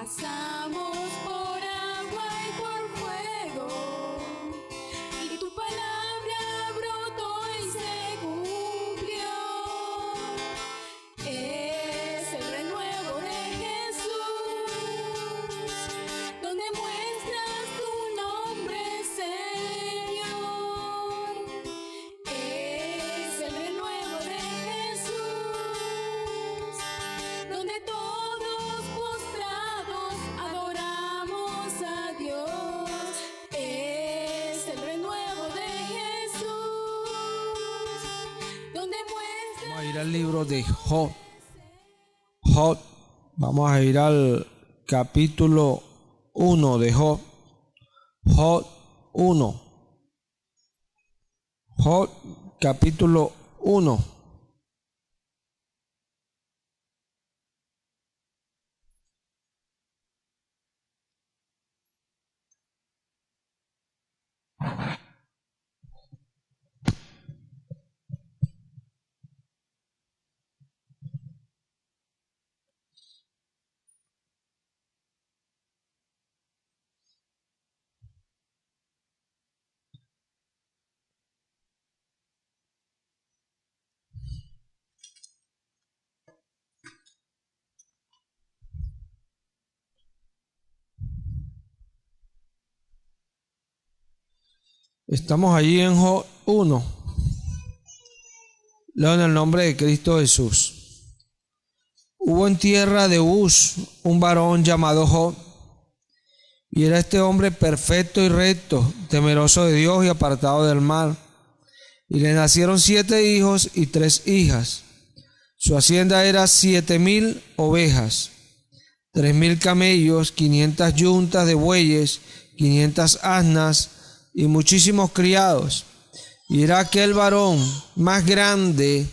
Pasamos por agua y por fuego, y tu palabra brotó y se cumplió. Es el renuevo de Jesús, donde muestras tu nombre, Señor. Es el renuevo de Jesús, donde todos postrados adoramos a Dios. Es el renuevo de Jesús, donde muestra. Vamos a ir al libro de Job. Vamos a ir al capítulo 1 de Job. Job 1. Job capítulo 1. Estamos allí en Job 1. Leo en el nombre de Cristo Jesús. Hubo en tierra de Uz un varón llamado Job, y era este hombre perfecto y recto, temeroso de Dios y apartado del mal. Y le nacieron 7 hijos y 3 hijas. Su hacienda era 7,000 ovejas, 3,000 camellos, 500 yuntas de bueyes, 500 asnas y muchísimos criados. Y era aquel varón más grande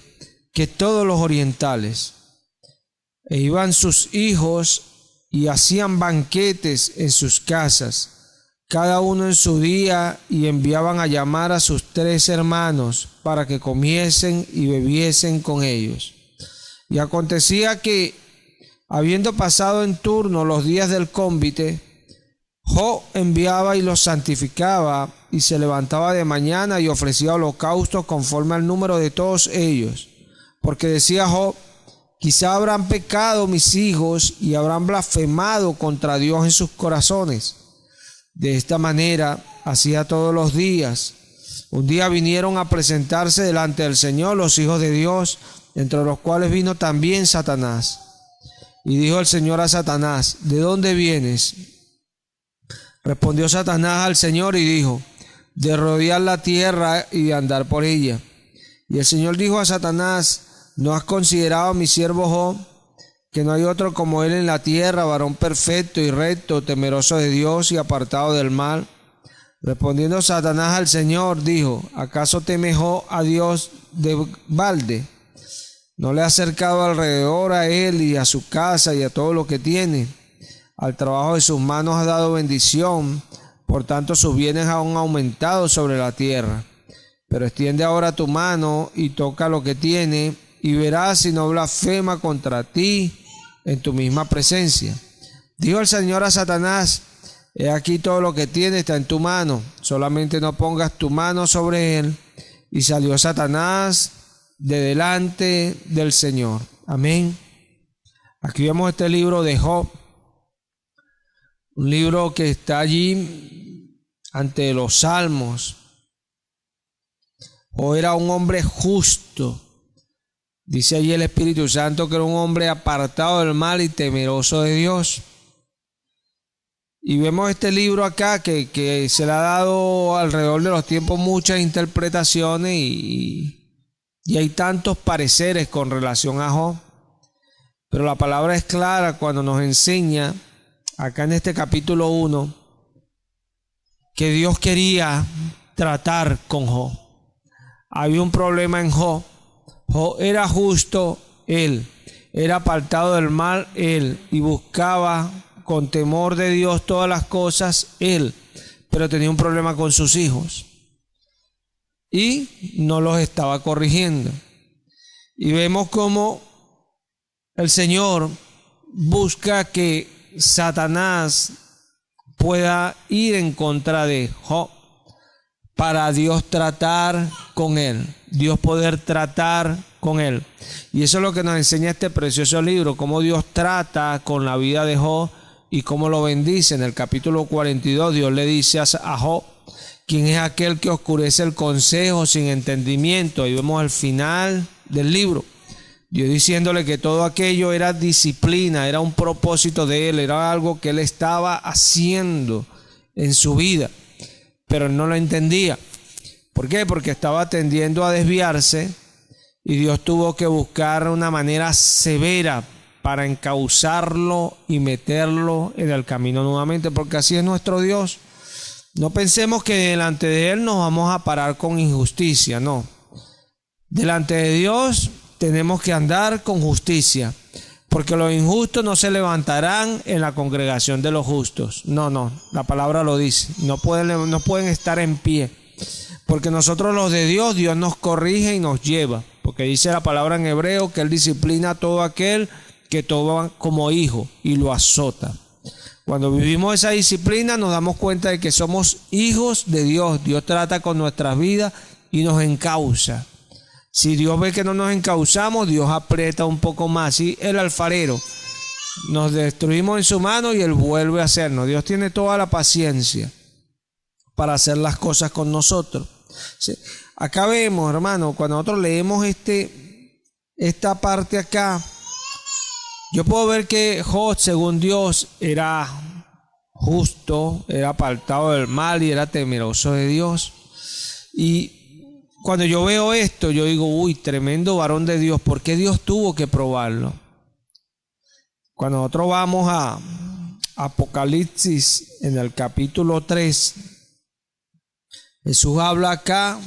que todos los orientales. E iban sus hijos y hacían banquetes en sus casas, cada uno en su día, y enviaban a llamar a sus 3 hermanos para que comiesen y bebiesen con ellos. Y acontecía que, habiendo pasado en turno los días del cónvite, Job enviaba y los santificaba, y se levantaba de mañana y ofrecía holocaustos conforme al número de todos ellos. Porque decía Job: quizá habrán pecado mis hijos y habrán blasfemado contra Dios en sus corazones. De esta manera hacía todos los días. Un día vinieron a presentarse delante del Señor los hijos de Dios, entre los cuales vino también Satanás. Y dijo el Señor a Satanás: ¿de dónde vienes? Respondió Satanás al Señor y dijo: de rodear la tierra y de andar por ella. Y el Señor dijo a Satanás: ¿no has considerado a mi siervo Job, que no hay otro como él en la tierra, varón perfecto y recto, temeroso de Dios y apartado del mal? Respondiendo Satanás al Señor, dijo: ¿acaso teme Job a Dios de balde? ¿No le ha acercado alrededor a él y a su casa y a todo lo que tiene? Al trabajo de sus manos ha dado bendición, por tanto sus bienes han aumentado sobre la tierra. Pero extiende ahora tu mano y toca lo que tiene, y verás si no blasfema contra ti en tu misma presencia. Dijo el Señor a Satanás: he aquí todo lo que tiene está en tu mano, solamente no pongas tu mano sobre él. Y salió Satanás de delante del Señor. Amén. Aquí vemos este libro de Job, un libro que está allí ante los salmos. Job era un hombre justo. Dice allí el Espíritu Santo que era un hombre apartado del mal y temeroso de Dios. Y vemos este libro acá que se le ha dado alrededor de los tiempos muchas interpretaciones y hay tantos pareceres con relación a Job. Pero la palabra es clara cuando nos enseña acá en este capítulo 1 que Dios quería tratar con Job. Había un problema en Job. Job era justo, él era apartado del mal, él, y buscaba con temor de Dios todas las cosas, él, pero tenía un problema con sus hijos y no los estaba corrigiendo. Y vemos cómo el Señor busca que Satanás pueda ir en contra de Job para Dios tratar con él, Dios poder tratar con él. Y eso es lo que nos enseña este precioso libro, cómo Dios trata con la vida de Job y cómo lo bendice. En el capítulo 42 Dios le dice a Job: ¿quién es aquel que oscurece el consejo sin entendimiento? Ahí vemos al final del libro, Dios diciéndole que todo aquello era disciplina, era un propósito de él, era algo que él estaba haciendo en su vida, pero él no lo entendía. ¿Por qué? Porque estaba tendiendo a desviarse y Dios tuvo que buscar una manera severa para encauzarlo y meterlo en el camino nuevamente, porque así es nuestro Dios. No pensemos que delante de Él nos vamos a parar con injusticia, no. Delante de Dios tenemos que andar con justicia, porque los injustos no se levantarán en la congregación de los justos. No, la palabra lo dice. No pueden estar en pie, porque nosotros los de Dios nos corrige y nos lleva, porque dice la palabra en hebreo que Él disciplina a todo aquel que toma como hijo y lo azota. Cuando vivimos esa disciplina nos damos cuenta de que somos hijos de Dios. Dios trata con nuestras vidas y nos encausa. Si Dios ve que no nos encauzamos, Dios aprieta un poco más. ¿Sí? El alfarero, nos destruimos en su mano y Él vuelve a hacernos. Dios tiene toda la paciencia para hacer las cosas con nosotros. ¿Sí? Acá vemos, hermano, cuando nosotros leemos esta parte acá, yo puedo ver que Job, según Dios, era justo, era apartado del mal y era temeroso de Dios. Y cuando yo veo esto, yo digo, uy, tremendo varón de Dios. ¿Por qué Dios tuvo que probarlo? Cuando nosotros vamos a Apocalipsis, en el capítulo 3, Jesús habla acá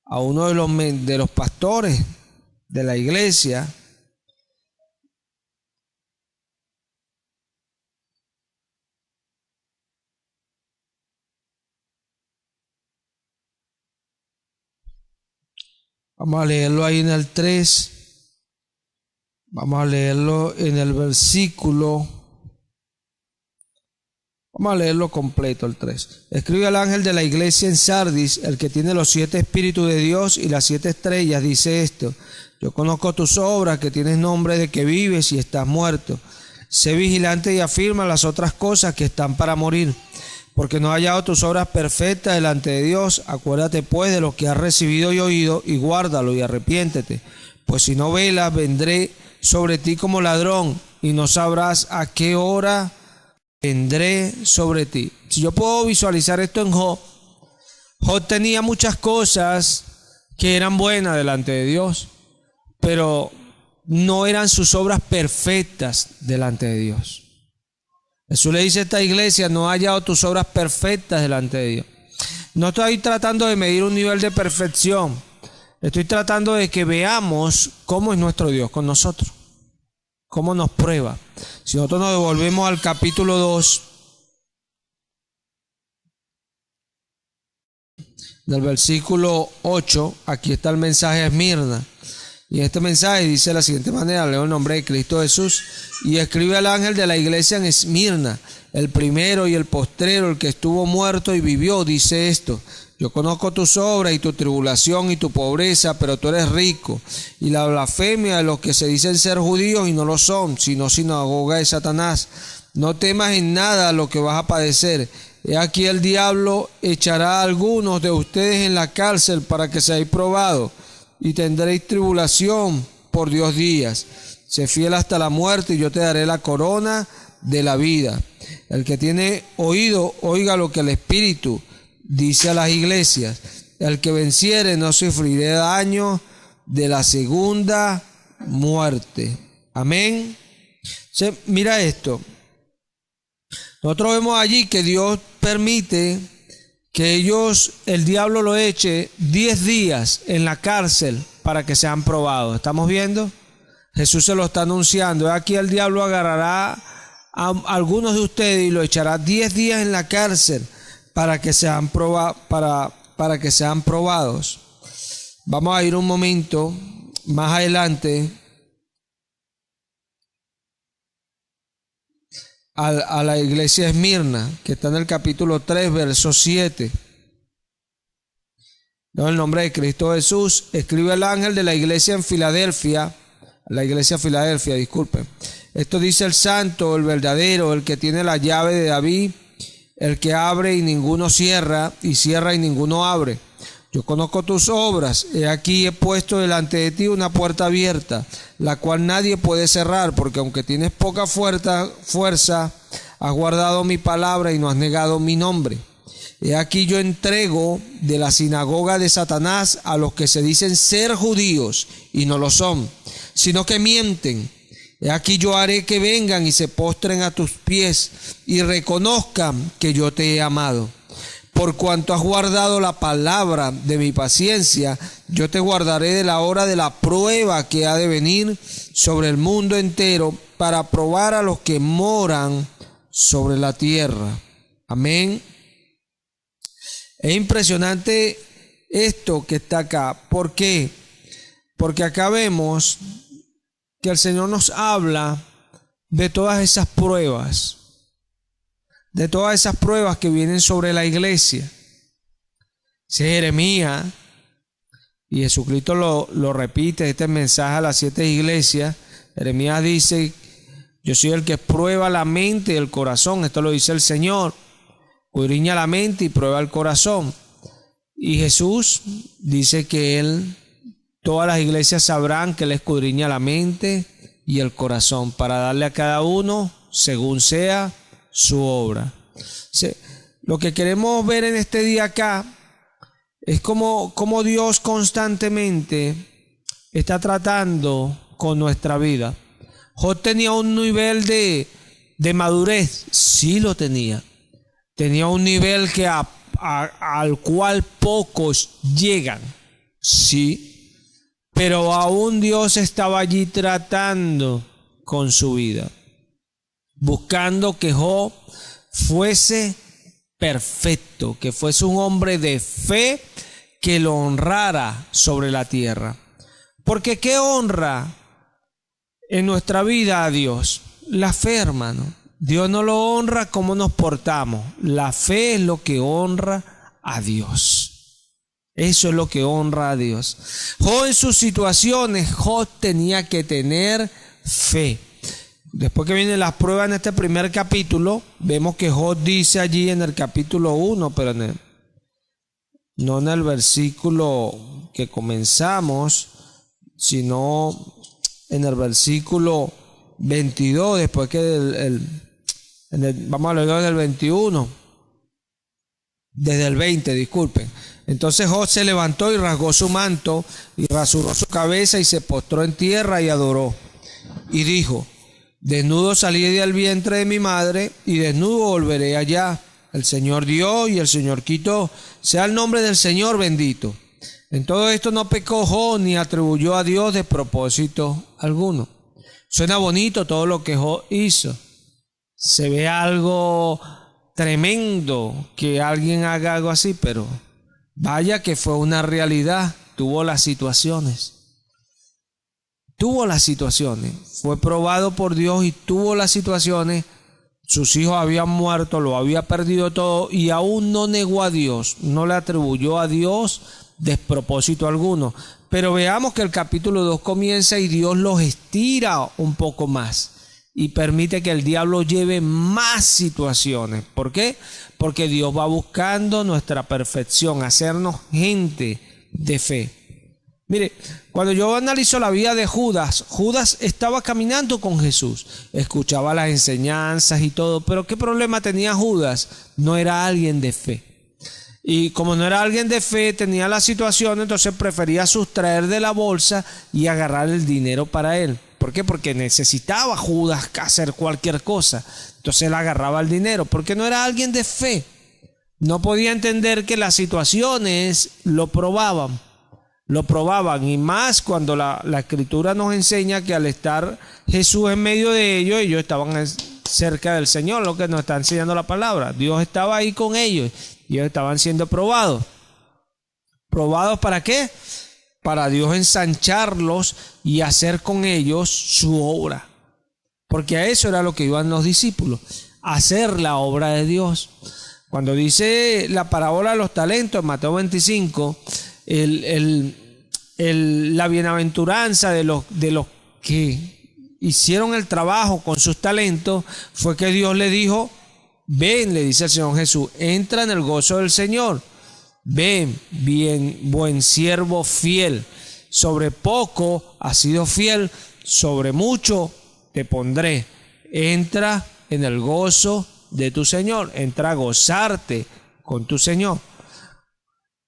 a uno de los pastores de la iglesia. Vamos a leerlo ahí en el 3. Vamos a leerlo en el versículo. Vamos a leerlo completo, el 3. Escribe al ángel de la iglesia en Sardis, el que tiene los 7 espíritus de Dios y las 7 estrellas, dice esto: yo conozco tus obras, que tienes nombre de que vives y estás muerto. Sé vigilante y afirma las otras cosas que están para morir, porque no has hallado tus obras perfectas delante de Dios. Acuérdate pues de lo que has recibido y oído, y guárdalo y arrepiéntete. Pues si no velas, vendré sobre ti como ladrón, y no sabrás a qué hora vendré sobre ti. Si yo puedo visualizar esto en Job, Job tenía muchas cosas que eran buenas delante de Dios, pero no eran sus obras perfectas delante de Dios. Jesús le dice a esta iglesia: no ha hallado tus obras perfectas delante de Dios. No estoy tratando de medir un nivel de perfección. Estoy tratando de que veamos cómo es nuestro Dios con nosotros, cómo nos prueba. Si nosotros nos devolvemos al capítulo 2, del versículo 8, aquí está el mensaje a Esmirna. Y este mensaje dice de la siguiente manera: leo el nombre de Cristo Jesús. Y escribe al ángel de la iglesia en Esmirna, el primero y el postrero, el que estuvo muerto y vivió, dice esto: yo conozco tus obras y tu tribulación y tu pobreza, pero tú eres rico, y la blasfemia de los que se dicen ser judíos y no lo son, sino sinagoga de Satanás. No temas en nada lo que vas a padecer. He aquí el diablo echará a algunos de ustedes en la cárcel para que seáis probados, y tendréis tribulación por 10 días. Sé fiel hasta la muerte y yo te daré la corona de la vida. El que tiene oído, oiga lo que el Espíritu dice a las iglesias. El que venciere no sufrirá daño de la segunda muerte. Amén. Mira esto. Nosotros vemos allí que Dios permite que el diablo lo eche 10 días en la cárcel para que sean probados. ¿Estamos viendo? Jesús se lo está anunciando. Aquí el diablo agarrará a algunos de ustedes y lo echará 10 días en la cárcel para que sean para que sean probados. Vamos a ir un momento más adelante a la iglesia de Esmirna, que está en el capítulo 3, verso 7. En el nombre de Cristo Jesús, escribe el ángel de la iglesia en Filadelfia, disculpen. Esto dice el santo, el verdadero, el que tiene la llave de David, el que abre y ninguno cierra, y cierra y ninguno abre. Yo conozco tus obras, he aquí he puesto delante de ti una puerta abierta, la cual nadie puede cerrar, porque aunque tienes poca fuerza, has guardado mi palabra y no has negado mi nombre. He aquí yo entrego de la sinagoga de Satanás a los que se dicen ser judíos y no lo son, sino que mienten. He aquí yo haré que vengan y se postren a tus pies y reconozcan que yo te he amado. Por cuanto has guardado la palabra de mi paciencia, yo te guardaré de la hora de la prueba que ha de venir sobre el mundo entero para probar a los que moran sobre la tierra. Amén. Es impresionante esto que está acá. ¿Por qué? Porque acá vemos que el Señor nos habla de todas esas pruebas. De todas esas pruebas que vienen sobre la iglesia. Dice Jeremías, y Jesucristo lo repite, este mensaje a las 7 iglesias. Jeremías dice, yo soy el que prueba la mente y el corazón. Esto lo dice el Señor. Escudriña la mente y prueba el corazón. Y Jesús dice que Él, todas las iglesias sabrán que Él escudriña la mente y el corazón para darle a cada uno según sea su obra. Lo que queremos ver en este día acá es cómo Dios constantemente está tratando con nuestra vida. Job tenía un nivel de madurez, sí lo tenía. Tenía un nivel que al cual pocos llegan, sí, pero aún Dios estaba allí tratando con su vida, buscando que Job fuese perfecto, que fuese un hombre de fe que lo honrara sobre la tierra. Porque ¿qué honra en nuestra vida a Dios? La fe, hermano. Dios no lo honra como nos portamos. La fe es lo que honra a Dios. Eso es lo que honra a Dios. Job en sus situaciones, Job tenía que tener fe. Después que vienen las pruebas en este primer capítulo, vemos que Job dice allí en el capítulo 1, pero no en el versículo que comenzamos, sino en el versículo 22, después que vamos a leerlo del 21, desde el 20, disculpen. Entonces Job se levantó y rasgó su manto y rasuró su cabeza y se postró en tierra y adoró. Y dijo, desnudo salí del vientre de mi madre y desnudo volveré allá. El Señor dio y el Señor quitó. Sea el nombre del Señor bendito. En todo esto no pecó Job ni atribuyó a Dios de propósito alguno. Suena bonito todo lo que Job hizo. Se ve algo tremendo que alguien haga algo así, pero vaya que fue una realidad. Tuvo las situaciones. Fue probado por Dios y tuvo las situaciones. Sus hijos habían muerto, lo había perdido todo y aún no negó a Dios. No le atribuyó a Dios despropósito alguno. Pero veamos que el capítulo 2 comienza y Dios los estira un poco más y permite que el diablo lleve más situaciones. ¿Por qué? Porque Dios va buscando nuestra perfección, hacernos gente de fe. Mire, cuando yo analizo la vida de Judas, Judas estaba caminando con Jesús, escuchaba las enseñanzas y todo, pero ¿qué problema tenía Judas? No era alguien de fe. Y como no era alguien de fe, tenía la situación, entonces prefería sustraer de la bolsa y agarrar el dinero para él. ¿Por qué? Porque necesitaba Judas hacer cualquier cosa. Entonces él agarraba el dinero, porque no era alguien de fe. No podía entender que las situaciones lo probaban, y más cuando la Escritura nos enseña que al estar Jesús en medio de ellos estaban cerca del Señor, lo que nos está enseñando la palabra. Dios estaba ahí con ellos. Y ellos estaban siendo probados. ¿Probados para qué? Para Dios ensancharlos y hacer con ellos su obra. porque a eso era lo que iban los discípulos, a hacer la obra de Dios. Cuando dice la parábola de los talentos en Mateo 25, la bienaventuranza de los que hicieron el trabajo con sus talentos fue que Dios le dijo: ven, le dice el Señor Jesús, entra en el gozo del Señor. Ven, bien, buen siervo fiel. Sobre poco has sido fiel, sobre mucho te pondré. Entra en el gozo de tu Señor. Entra a gozarte con tu Señor.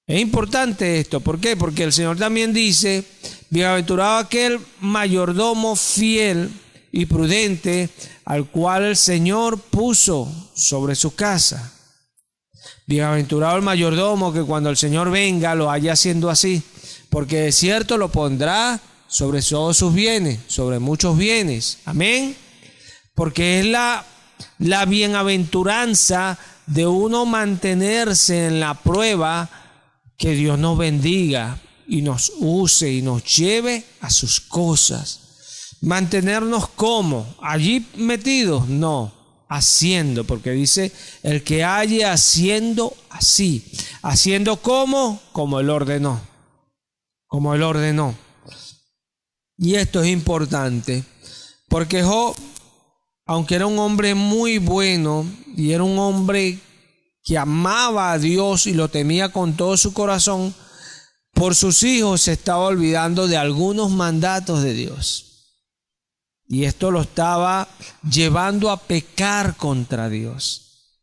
Es importante esto. ¿Por qué? Porque el Señor también dice: bienaventurado aquel mayordomo fiel y prudente, al cual el Señor puso sobre su casa. Bienaventurado el mayordomo que cuando el Señor venga lo haya haciendo así, porque de cierto lo pondrá sobre todos sus bienes, sobre muchos bienes. Amén. Porque es la bienaventuranza de uno mantenerse en la prueba, que Dios nos bendiga y nos use y nos lleve a sus cosas. Mantenernos como allí metidos, no, haciendo, porque dice: el que halle haciendo así. Haciendo como Él ordenó, como Él ordenó. Y esto es importante, porque Job, aunque era un hombre muy bueno y era un hombre que amaba a Dios y lo temía con todo su corazón, por sus hijos se estaba olvidando de algunos mandatos de Dios. Y esto lo estaba llevando a pecar contra Dios.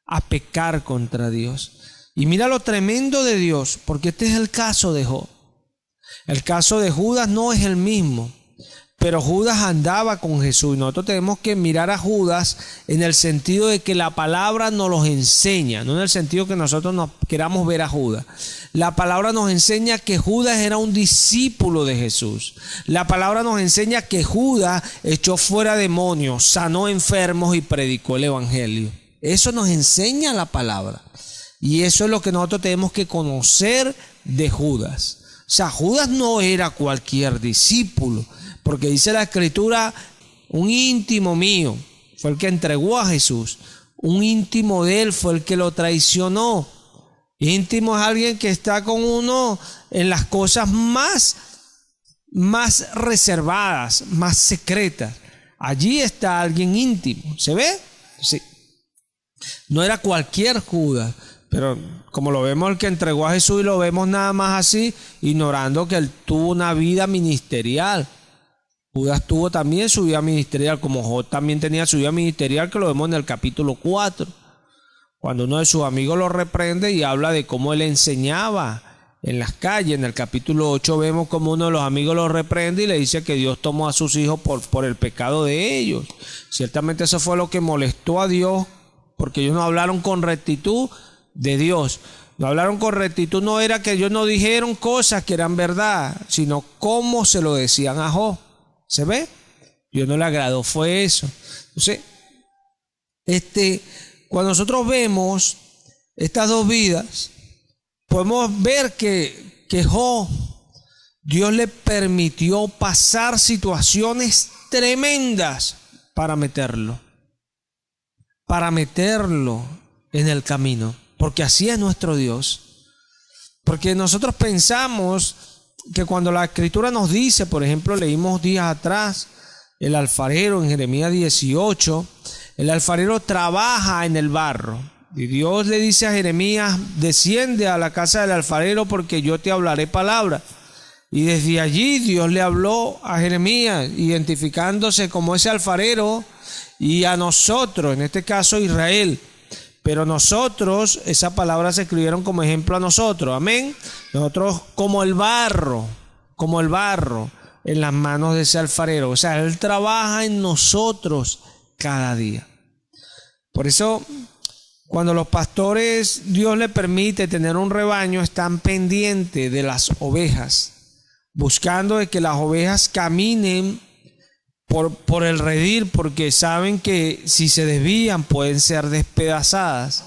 A pecar contra Dios. Y mira lo tremendo de Dios, porque este es el caso de Job. El caso de Judas no es el mismo, pero Judas andaba con Jesús. Y nosotros tenemos que mirar a Judas en el sentido de que la palabra nos los enseña, no en el sentido que nosotros nos queramos ver a Judas. La palabra nos enseña que Judas era un discípulo de Jesús. La palabra nos enseña que Judas echó fuera demonios, sanó enfermos y predicó el evangelio. Eso nos enseña la palabra. Y eso es lo que nosotros tenemos que conocer de Judas. O sea, Judas no era cualquier discípulo, porque dice la Escritura: un íntimo mío fue el que entregó a Jesús. Un íntimo de él fue el que lo traicionó. Íntimo es alguien que está con uno en las cosas más reservadas, más secretas. Allí está alguien íntimo. ¿Se ve? Sí. No era cualquier Judas, pero como lo vemos el que entregó a Jesús, y lo vemos nada más así, ignorando que él tuvo una vida ministerial. Judas tuvo también su vida ministerial, como Job también tenía su vida ministerial, que lo vemos en el capítulo 4, cuando uno de sus amigos lo reprende y habla de cómo él enseñaba en las calles. En el capítulo 8 vemos cómo uno de los amigos lo reprende y le dice que Dios tomó a sus hijos por el pecado de ellos. Ciertamente eso fue lo que molestó a Dios, porque ellos no hablaron con rectitud de Dios. No hablaron con rectitud, no era que ellos no dijeron cosas que eran verdad, sino cómo se lo decían a Job. ¿Se ve? Dios no le agradó, fue eso. Entonces, cuando nosotros vemos estas dos vidas, podemos ver que Job, Dios le permitió pasar situaciones tremendas para meterlo en el camino, porque así es nuestro Dios. Porque nosotros pensamos que cuando la Escritura nos dice, por ejemplo, leímos días atrás, el alfarero en Jeremías 18, el alfarero trabaja en el barro. Y Dios le dice a Jeremías: desciende a la casa del alfarero porque yo te hablaré palabra. Y desde allí Dios le habló a Jeremías, identificándose como ese alfarero, y a nosotros, en este caso Israel. Pero nosotros, esa palabra se escribieron como ejemplo a nosotros. Amén. Nosotros como el barro en las manos de ese alfarero. O sea, Él trabaja en nosotros cada día. Por eso, cuando los pastores, Dios les permite tener un rebaño, están pendientes de las ovejas, buscando de que las ovejas caminen por el redil, porque saben que si se desvían pueden ser despedazadas,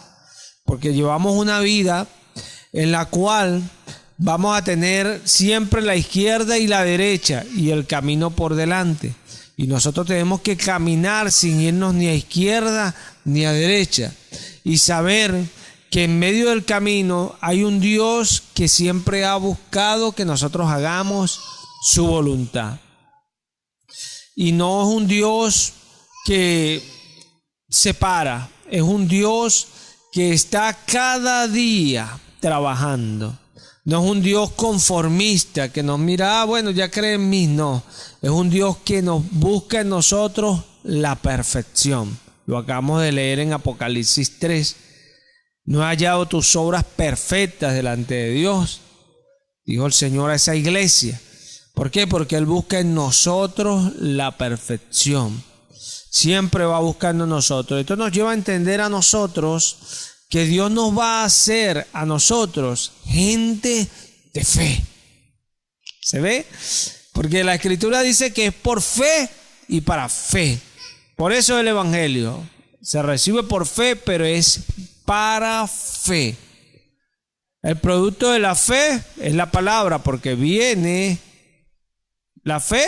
porque llevamos una vida en la cual vamos a tener siempre la izquierda y la derecha y el camino por delante. Y nosotros tenemos que caminar sin irnos ni a izquierda ni a derecha. Y saber que en medio del camino hay un Dios que siempre ha buscado que nosotros hagamos su voluntad. Y no es un Dios que se para, es un Dios que está cada día trabajando. No es un Dios conformista que nos mira, bueno, ya cree en mí. No, es un Dios que nos busca en nosotros la perfección. Lo acabamos de leer en Apocalipsis 3. No he hallado tus obras perfectas delante de Dios, dijo el Señor a esa iglesia. ¿Por qué? Porque Él busca en nosotros la perfección. Siempre va buscando en nosotros. Esto nos lleva a entender a nosotros que Dios nos va a hacer a nosotros gente de fe. ¿Se ve? Porque la Escritura dice que es por fe y para fe. Por eso el Evangelio se recibe por fe, pero es para fe. El producto de la fe es la palabra, porque viene la fe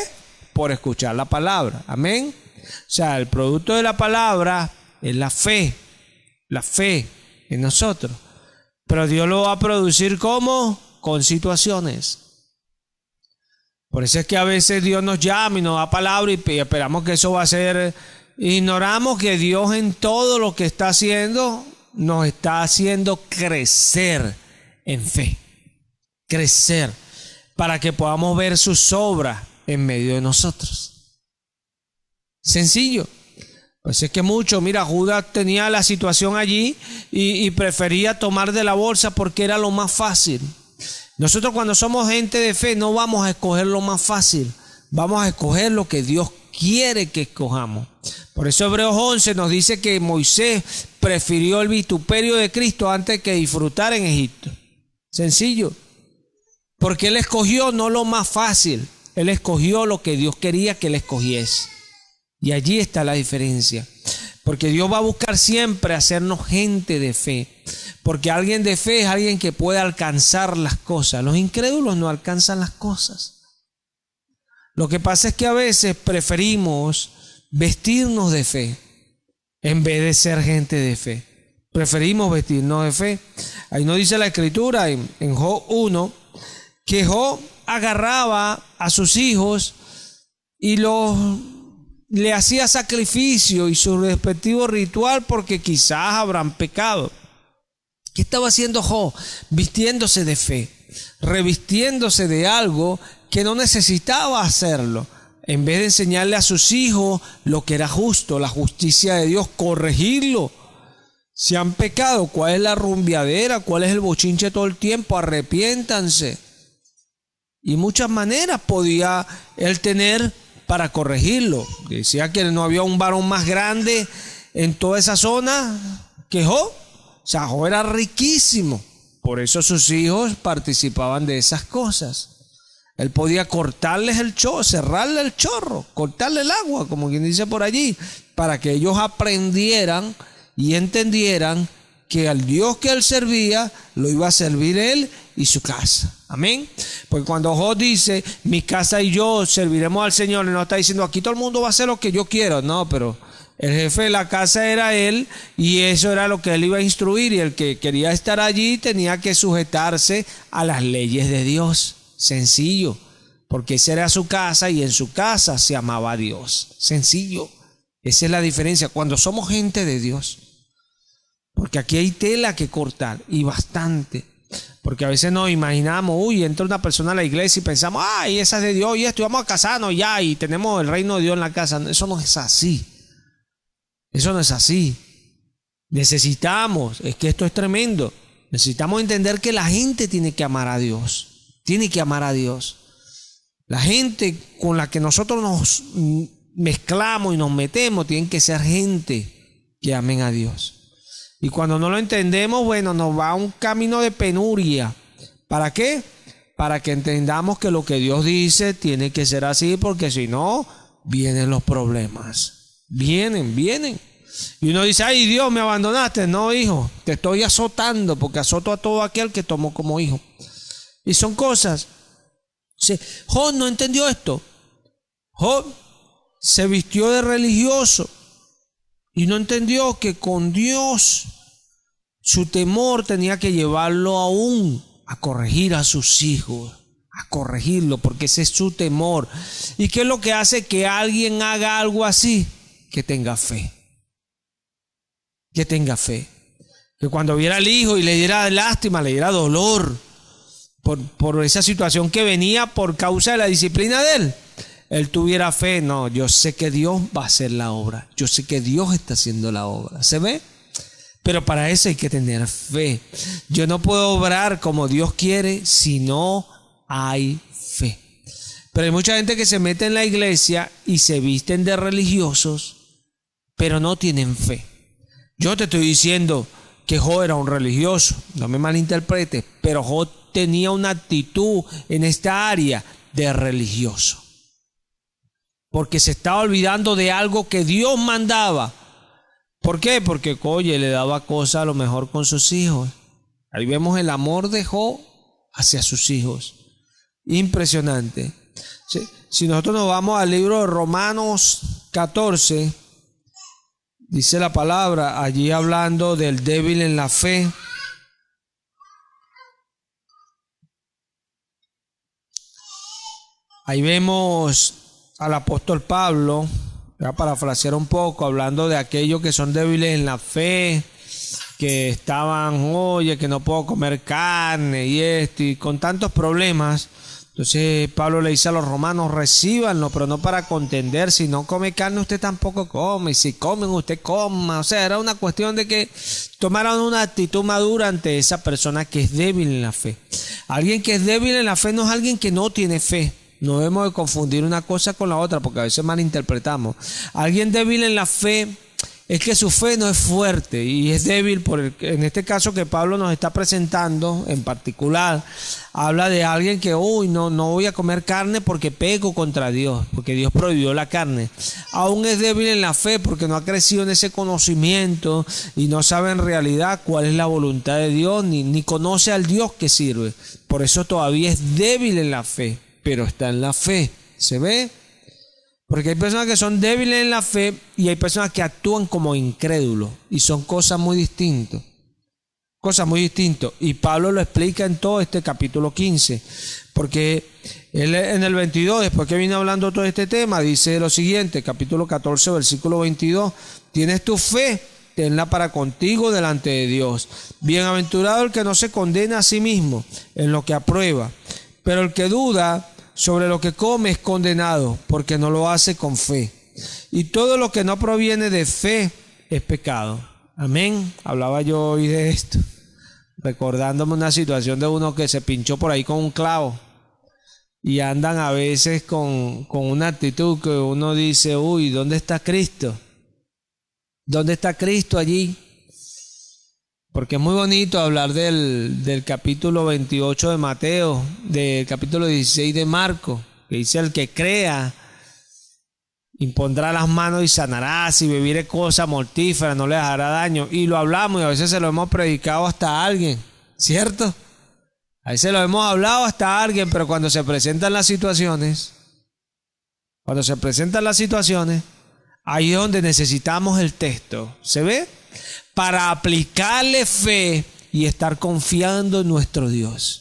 por escuchar la palabra. Amén. O sea, el producto de la palabra es la fe en nosotros. Pero Dios lo va a producir ¿cómo? Con situaciones. Por eso es que a veces Dios nos llama y nos da palabra y esperamos que eso va a ser. Ignoramos que Dios en todo lo que está haciendo nos está haciendo crecer en fe. Crecer para que podamos ver sus obras en medio de nosotros. Sencillo. Pues es que mucho, mira, Judas tenía la situación allí y prefería tomar de la bolsa porque era lo más fácil. Nosotros cuando somos gente de fe no vamos a escoger lo más fácil, vamos a escoger lo que Dios quiere que escojamos. Por eso Hebreos 11 nos dice que Moisés prefirió el vituperio de Cristo antes que disfrutar en Egipto. Sencillo. Porque él escogió no lo más fácil, él escogió lo que Dios quería que él escogiese. Y allí está la diferencia. Porque Dios va a buscar siempre hacernos gente de fe. Porque alguien de fe es alguien que puede alcanzar las cosas. Los incrédulos no alcanzan las cosas. Lo que pasa es que a veces preferimos vestirnos de fe en vez de ser gente de fe. Preferimos vestirnos de fe. Ahí nos dice la Escritura en Job 1 que Job agarraba a sus hijos y le hacía sacrificio y su respectivo ritual porque quizás habrán pecado. ¿Qué estaba haciendo Job? Vistiéndose de fe, revistiéndose de algo que no necesitaba hacerlo. En vez de enseñarle a sus hijos lo que era justo, la justicia de Dios, corregirlo. Si han pecado, ¿cuál es la rumbiadera? ¿Cuál es el bochinche todo el tiempo? Arrepiéntanse. Y muchas maneras podía él tener para corregirlo. Decía que no había un varón más grande en toda esa zona que Job. O sea, Job era riquísimo. Por eso sus hijos participaban de esas cosas. Él podía cortarles el chorro, cerrarle el chorro, cortarle el agua, como quien dice por allí, para que ellos aprendieran y entendieran que al Dios que él servía, lo iba a servir él y su casa. Amén. Porque cuando Job dice, mi casa y yo serviremos al Señor, no está diciendo, aquí todo el mundo va a hacer lo que yo quiero. No, pero el jefe de la casa era él y eso era lo que él iba a instruir. Y el que quería estar allí tenía que sujetarse a las leyes de Dios. Sencillo. Porque esa era su casa y en su casa se amaba a Dios. Sencillo. Esa es la diferencia cuando somos gente de Dios. Porque aquí hay tela que cortar y bastante. Porque a veces nos imaginamos, entra una persona a la iglesia y pensamos, esa es de Dios y esto, y vamos a casarnos ya y tenemos el reino de Dios en la casa. Eso no es así. Eso no es así. Necesitamos, es que esto es tremendo. Necesitamos entender que la gente tiene que amar a Dios. Tiene que amar a Dios. La gente con la que nosotros nos mezclamos y nos metemos tienen que ser gente que amen a Dios. Y cuando no lo entendemos, nos va a un camino de penuria. ¿Para qué? Para que entendamos que lo que Dios dice tiene que ser así, porque si no, vienen los problemas. Vienen. Y uno dice, ay Dios, me abandonaste. No, hijo, te estoy azotando, porque azoto a todo aquel que tomó como hijo. Y son cosas. Job no entendió esto. Job se vistió de religioso y no entendió que con Dios su temor tenía que llevarlo aún a corregir a sus hijos, a corregirlo, porque ese es su temor. ¿Y qué es lo que hace que alguien haga algo así? Que tenga fe. Que tenga fe. Que cuando viera al hijo y le diera lástima, le diera dolor por esa situación que venía por causa de la disciplina de él tuviera fe. No, yo sé que Dios va a hacer la obra. Yo sé que Dios está haciendo la obra. ¿Se ve? Pero para eso hay que tener fe. Yo no puedo obrar como Dios quiere si no hay fe. Pero hay mucha gente que se mete en la iglesia y se visten de religiosos, pero no tienen fe. Yo te estoy diciendo que Job era un religioso, no me malinterpretes, pero Job tenía una actitud en esta área de religioso, porque se estaba olvidando de algo que Dios mandaba. ¿Por qué? Porque, oye, le daba cosas a lo mejor con sus hijos. Ahí vemos el amor de Job hacia sus hijos. Impresionante. Si nosotros nos vamos al libro de Romanos 14, dice la palabra, allí hablando del débil en la fe. Ahí vemos al apóstol Pablo, voy a parafrasear un poco, hablando de aquellos que son débiles en la fe, que estaban, oye, que no puedo comer carne y esto, y con tantos problemas. Entonces Pablo le dice a los romanos, recíbanlo, pero no para contender. Si no come carne, usted tampoco come, y si comen, usted coma. O sea, era una cuestión de que tomaran una actitud madura ante esa persona que es débil en la fe. Alguien que es débil en la fe no es alguien que no tiene fe. No debemos de confundir una cosa con la otra, porque a veces malinterpretamos. Alguien débil en la fe es que su fe no es fuerte y es débil en este caso que Pablo nos está presentando en particular. Habla de alguien que, no voy a comer carne porque peco contra Dios, porque Dios prohibió la carne. Aún es débil en la fe porque no ha crecido en ese conocimiento y no sabe en realidad cuál es la voluntad de Dios, ni conoce al Dios que sirve. Por eso todavía es débil en la fe, pero está en la fe. ¿Se ve? Porque hay personas que son débiles en la fe y hay personas que actúan como incrédulos y son cosas muy distintas. Cosas muy distintas. Y Pablo lo explica en todo este capítulo 15. Porque él en el 22, después que viene hablando todo este tema, dice lo siguiente, capítulo 14, versículo 22. Tienes tu fe, tenla para contigo delante de Dios. Bienaventurado el que no se condena a sí mismo en lo que aprueba. Pero el que duda sobre lo que come es condenado, porque no lo hace con fe. Y todo lo que no proviene de fe es pecado. Amén. Hablaba yo hoy de esto, recordándome una situación de uno que se pinchó por ahí con un clavo. Y andan a veces con una actitud que uno dice, ¿dónde está Cristo? ¿Dónde está Cristo allí? Porque es muy bonito hablar del capítulo 28 de Mateo, del capítulo 16 de Marcos, que dice: el que crea impondrá las manos y sanará, si bebiere cosa mortífera no le hará daño. Y lo hablamos y a veces se lo hemos predicado hasta a alguien, ¿cierto? A veces lo hemos hablado hasta a alguien, pero cuando se presentan las situaciones, ahí es donde necesitamos el texto. ¿Se ve? Para aplicarle fe y estar confiando en nuestro Dios.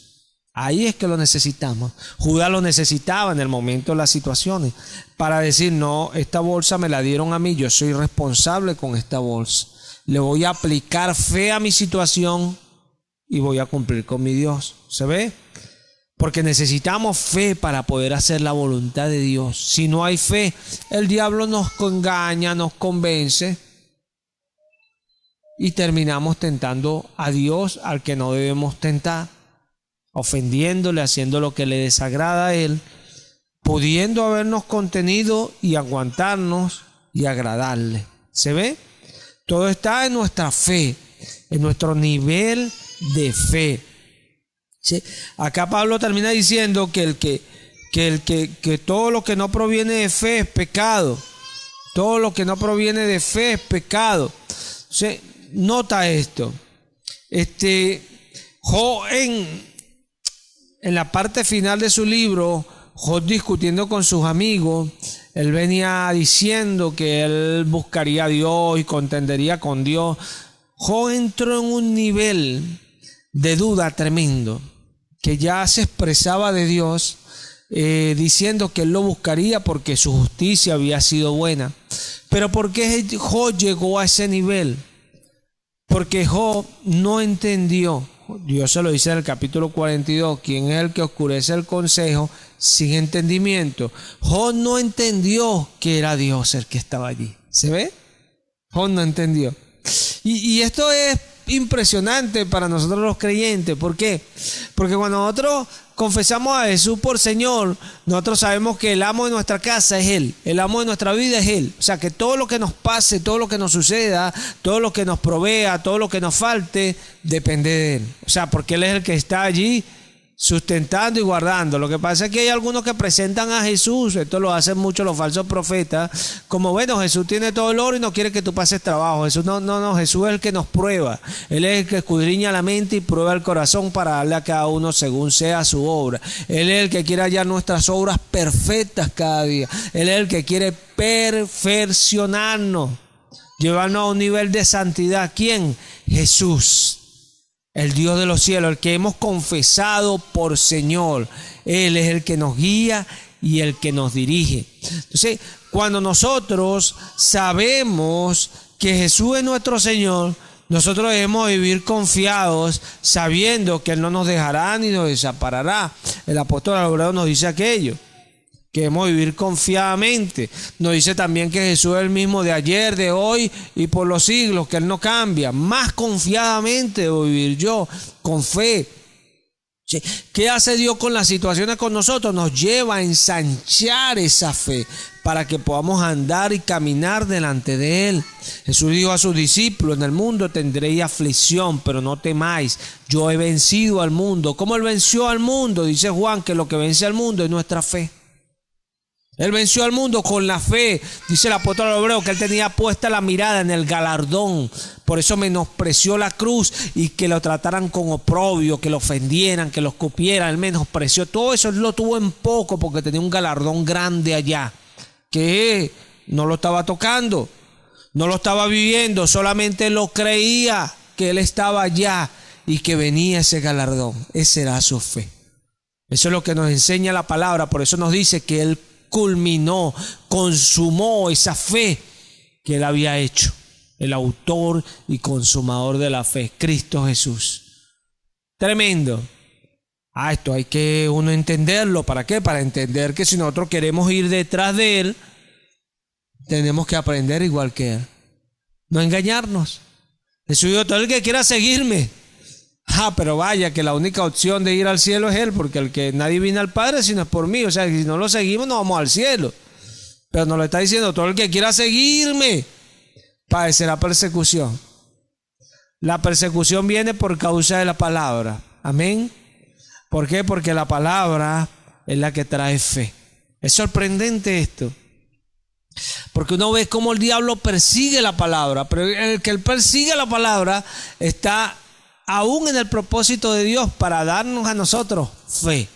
Ahí es que lo necesitamos. Judas lo necesitaba en el momento de las situaciones, para decir, no, esta bolsa me la dieron a mí, yo soy responsable con esta bolsa. Le voy a aplicar fe a mi situación y voy a cumplir con mi Dios. ¿Se ve? Porque necesitamos fe para poder hacer la voluntad de Dios. Si no hay fe, el diablo nos engaña, nos convence y terminamos tentando a Dios al que no debemos tentar, ofendiéndole, haciendo lo que le desagrada a Él, pudiendo habernos contenido y aguantarnos y agradarle. ¿Se ve? Todo está en nuestra fe, en nuestro nivel de fe. ¿Sí? Acá Pablo termina diciendo que todo lo que no proviene de fe es pecado. Todo lo que no proviene de fe es pecado. ¿Sí? Nota esto. Job en la parte final de su libro, Job discutiendo con sus amigos, Él venía diciendo que él buscaría a Dios y contendería con Dios. Job entró en un nivel de duda tremendo, que ya se expresaba de Dios, diciendo que él lo buscaría porque su justicia había sido buena. Pero ¿por qué Job llegó a ese nivel? Porque Job no entendió. Dios se lo dice en el capítulo 42, ¿quién es el que oscurece el consejo sin entendimiento? Job no entendió que era Dios el que estaba allí. ¿Se ve? Job no entendió. Y esto es impresionante para nosotros los creyentes. ¿Por qué? Porque cuando nosotros confesamos a Jesús por Señor, nosotros sabemos que el amo de nuestra casa es Él, el amo de nuestra vida es Él. O sea, que todo lo que nos pase, todo lo que nos suceda, todo lo que nos provea, todo lo que nos falte, depende de Él. O sea, porque Él es el que está allí sustentando y guardando. Lo que pasa es que hay algunos que presentan a Jesús, esto lo hacen mucho los falsos profetas, como bueno, Jesús tiene todo el oro y no quiere que tú pases trabajo. Jesús no, Jesús es el que nos prueba. Él es el que escudriña la mente y prueba el corazón para darle a cada uno según sea su obra. Él es el que quiere hallar nuestras obras perfectas cada día. Él es el que quiere perfeccionarnos, llevarnos a un nivel de santidad. ¿Quién? Jesús, el Dios de los cielos, el que hemos confesado por Señor. Él es el que nos guía y el que nos dirige. Entonces, cuando nosotros sabemos que Jesús es nuestro Señor, nosotros debemos vivir confiados, sabiendo que Él no nos dejará ni nos desamparará. El apóstol Hebreo nos dice aquello, que debemos vivir confiadamente. Nos dice también que Jesús es el mismo de ayer, de hoy y por los siglos, que Él no cambia. Más confiadamente debo vivir yo, con fe. ¿Qué hace Dios con las situaciones con nosotros? Nos lleva a ensanchar esa fe para que podamos andar y caminar delante de Él. Jesús dijo a sus discípulos: en el mundo tendréis aflicción, pero no temáis, yo he vencido al mundo. ¿Cómo Él venció al mundo? Dice Juan que lo que vence al mundo es nuestra fe. Él venció al mundo con la fe. Dice el apóstol Hebreo que él tenía puesta la mirada en el galardón. Por eso menospreció la cruz y que lo trataran con oprobio, que lo ofendieran, que lo escupieran. Él menospreció todo eso. Él lo tuvo en poco porque tenía un galardón grande allá, que no lo estaba tocando, no lo estaba viviendo, solamente lo creía que él estaba allá y que venía ese galardón. Esa era su fe. Eso es lo que nos enseña la palabra. Por eso nos dice que él culminó, consumó esa fe que él había hecho. El autor y consumador de la fe, Cristo Jesús. Tremendo. Esto hay que uno entenderlo. ¿Para qué? Para entender que si nosotros queremos ir detrás de Él, tenemos que aprender igual que Él. No engañarnos. Jesús dijo: todo el que quiera seguirme. Pero vaya que la única opción de ir al cielo es Él, porque el que nadie viene al Padre sino es por mí. O sea, si no lo seguimos no vamos al cielo. Pero nos lo está diciendo: todo el que quiera seguirme padecerá persecución. La persecución viene por causa de la palabra. Amén. ¿Por qué? Porque la palabra es la que trae fe. Es sorprendente esto, porque uno ve cómo el diablo persigue la palabra, pero el que persigue la palabra está aún en el propósito de Dios para darnos a nosotros fe.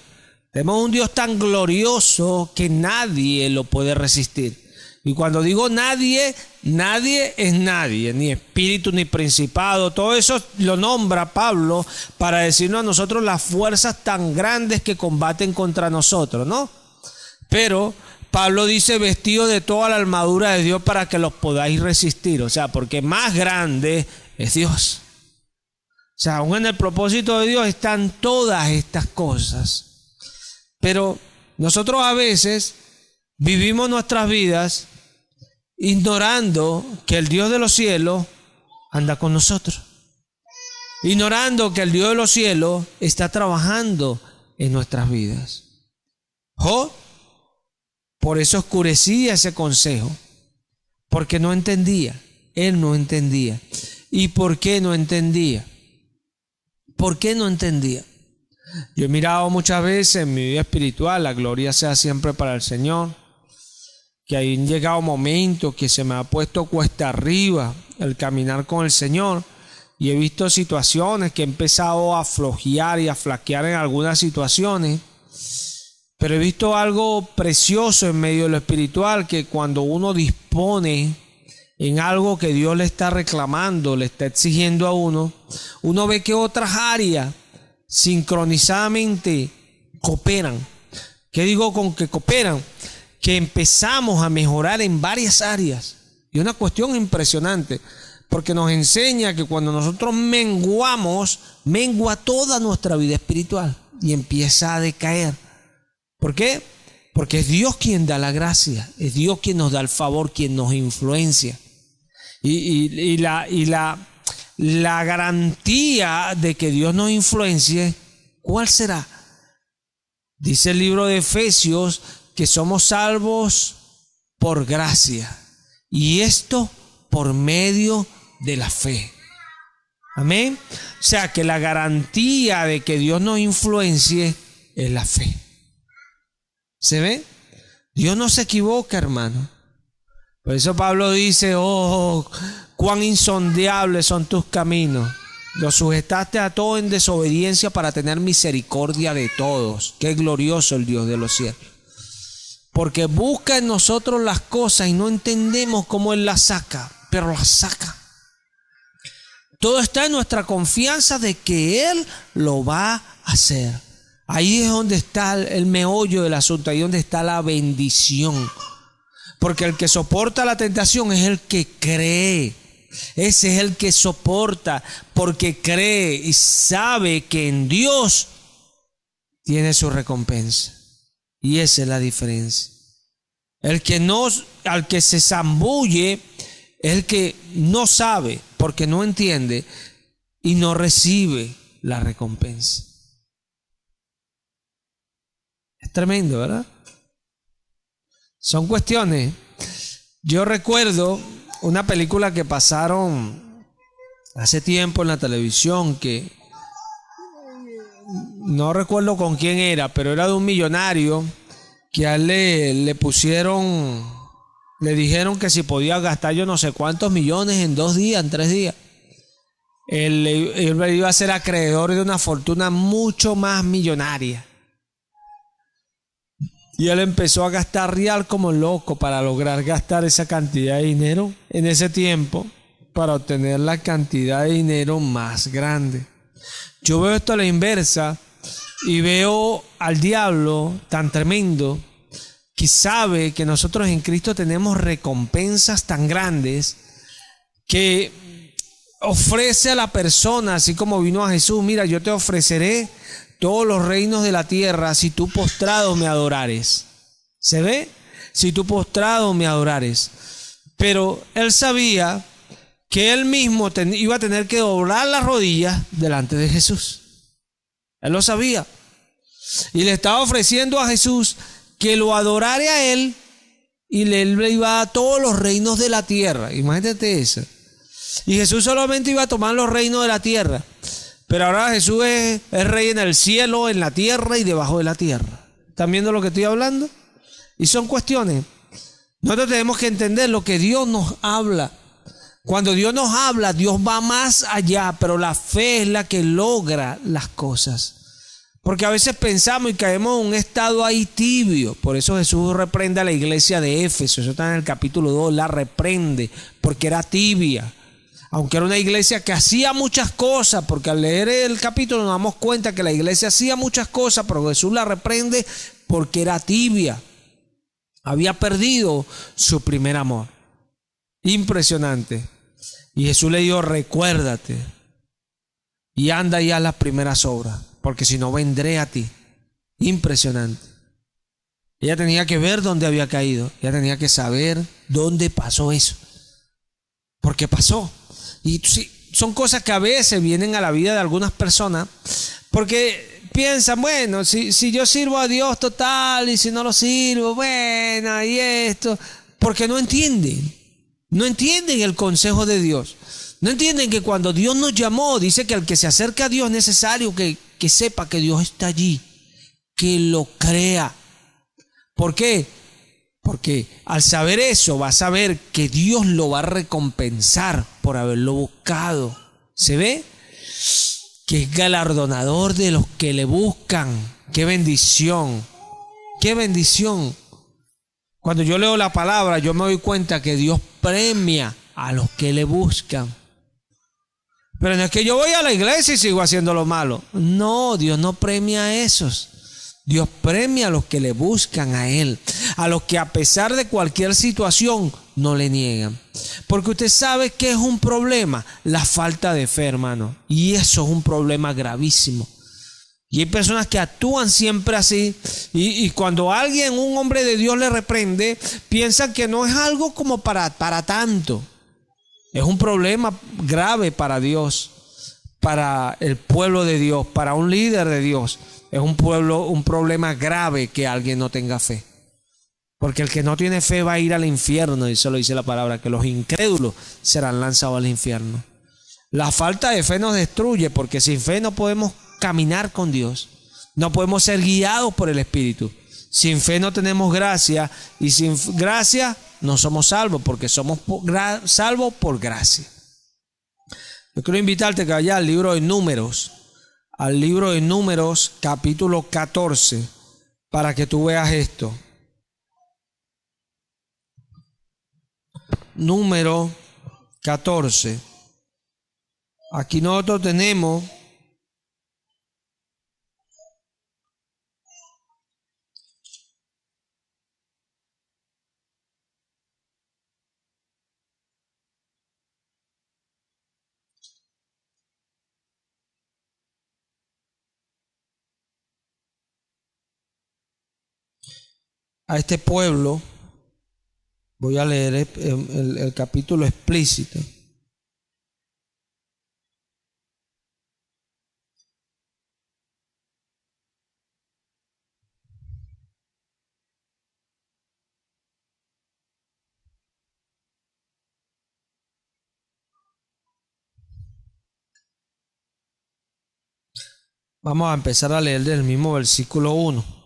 Tenemos un Dios tan glorioso que nadie lo puede resistir. Y cuando digo nadie, nadie es nadie, ni espíritu ni principado. Todo eso lo nombra Pablo para decirnos a nosotros las fuerzas tan grandes que combaten contra nosotros, ¿no? Pero Pablo dice: vestido de toda la armadura de Dios para que los podáis resistir. O sea, porque más grande es Dios. O sea, aún en el propósito de Dios están todas estas cosas. Pero nosotros a veces vivimos nuestras vidas ignorando que el Dios de los cielos anda con nosotros. Ignorando que el Dios de los cielos está trabajando en nuestras vidas. Job, por eso oscurecía ese consejo. Porque no entendía. Él no entendía. ¿Y por qué no entendía? ¿Por qué no entendía? Yo he mirado muchas veces en mi vida espiritual, la gloria sea siempre para el Señor, que hay llegado momentos que se me ha puesto cuesta arriba el caminar con el Señor, y he visto situaciones que he empezado a flojear y a flaquear en algunas situaciones, Pero he visto algo precioso en medio de lo espiritual, que cuando uno dispone en algo que Dios le está reclamando, le está exigiendo a uno, uno ve que otras áreas sincronizadamente cooperan. ¿Qué digo con que cooperan? Que empezamos a mejorar en varias áreas. Y una cuestión impresionante, porque nos enseña que cuando nosotros menguamos, mengua toda nuestra vida espiritual y empieza a decaer. ¿Por qué? Porque es Dios quien da la gracia, es Dios quien nos da el favor, quien nos influencia. Y la garantía de que Dios nos influencie, ¿cuál será? Dice el libro de Efesios que somos salvos por gracia, y esto por medio de la fe. Amén. O sea que la garantía de que Dios nos influencie es la fe. ¿Se ve? Dios no se equivoca, hermano. Por eso Pablo dice, oh, cuán insondeables son tus caminos. Los sujetaste a todo en desobediencia para tener misericordia de todos. Qué glorioso el Dios de los cielos. Porque busca en nosotros las cosas y no entendemos cómo Él las saca, pero las saca. Todo está en nuestra confianza de que Él lo va a hacer. Ahí es donde está el meollo del asunto, ahí es donde está la bendición. Porque el que soporta la tentación es el que cree. Ese es el que soporta porque cree y sabe que en Dios tiene su recompensa. Y esa es la diferencia. Al que se zambulle es el que no sabe porque no entiende y no recibe la recompensa. Es tremendo, ¿verdad? Son cuestiones. Yo recuerdo una película que pasaron hace tiempo en la televisión, que no recuerdo con quién era, pero era de un millonario que a él le pusieron, le dijeron que si podía gastar yo no sé cuántos millones en 2 días, en 3 días. Él iba a ser acreedor de una fortuna mucho más millonaria. Y él empezó a gastar real como loco para lograr gastar esa cantidad de dinero en ese tiempo, para obtener la cantidad de dinero más grande. Yo veo esto a la inversa y veo al diablo tan tremendo que sabe que nosotros en Cristo tenemos recompensas tan grandes que ofrece a la persona, así como vino a Jesús: mira, yo te ofreceré todos los reinos de la tierra si tú postrado me adorares. ¿Se ve? Si tú postrado me adorares. Pero él sabía que él mismo iba a tener que doblar las rodillas delante de Jesús. Él lo sabía. Y le estaba ofreciendo a Jesús que lo adorara a él, y él le iba a dar todos los reinos de la tierra. Imagínate eso. Y Jesús solamente iba a tomar los reinos de la tierra. Pero ahora Jesús es rey en el cielo, en la tierra y debajo de la tierra. ¿Están viendo lo que estoy hablando? Y son cuestiones. Nosotros tenemos que entender lo que Dios nos habla. Cuando Dios nos habla, Dios va más allá, pero la fe es la que logra las cosas. Porque a veces pensamos y caemos en un estado ahí tibio. Por eso Jesús reprende a la iglesia de Éfeso. Eso está en el capítulo 2, la reprende porque era tibia. Aunque era una iglesia que hacía muchas cosas, porque al leer el capítulo nos damos cuenta que la iglesia hacía muchas cosas, pero Jesús la reprende porque era tibia. Había perdido su primer amor. Impresionante. Y Jesús le dijo: recuérdate y anda y haz las primeras obras, porque si no vendré a ti. Impresionante. Ella tenía que ver dónde había caído. Ella tenía que saber dónde pasó eso. Porque pasó. Y sí, son cosas que a veces vienen a la vida de algunas personas porque piensan: bueno, si yo sirvo a Dios total, y si no lo sirvo, bueno, y esto. Porque no entienden el consejo de Dios. No entienden que cuando Dios nos llamó, dice que al que se acerca a Dios es necesario que sepa que Dios está allí, que lo crea. ¿Por qué? Porque al saber eso, va a saber que Dios lo va a recompensar por haberlo buscado. ¿Se ve? Que es galardonador de los que le buscan. ¡Qué bendición! qué bendición. Cuando yo leo la palabra, yo me doy cuenta que Dios premia a los que le buscan. Pero no es que yo voy a la iglesia y sigo haciendo lo malo. No, Dios no premia a esos. Dios premia a los que le buscan a Él, a los que a pesar de cualquier situación no le niegan. Porque usted sabe que es un problema, la falta de fe, hermano. Y eso es un problema gravísimo. Y hay personas que actúan siempre así, y cuando alguien, un hombre de Dios, le reprende, piensan que no es algo como para tanto. Es un problema grave para Dios, para el pueblo de Dios, para un líder de Dios. Es un problema grave que alguien no tenga fe. Porque el que no tiene fe va a ir al infierno, y eso lo dice la palabra, que los incrédulos serán lanzados al infierno. La falta de fe nos destruye, porque sin fe no podemos caminar con Dios. No podemos ser guiados por el Espíritu. Sin fe no tenemos gracia, y sin gracia no somos salvos, porque somos salvos por gracia. Yo quiero invitarte a que vayas al libro de Números, capítulo 14, para que tú veas esto. Número 14. Aquí nosotros tenemos a este pueblo. Voy a leer el capítulo explícito. Vamos a empezar a leer del mismo versículo 1.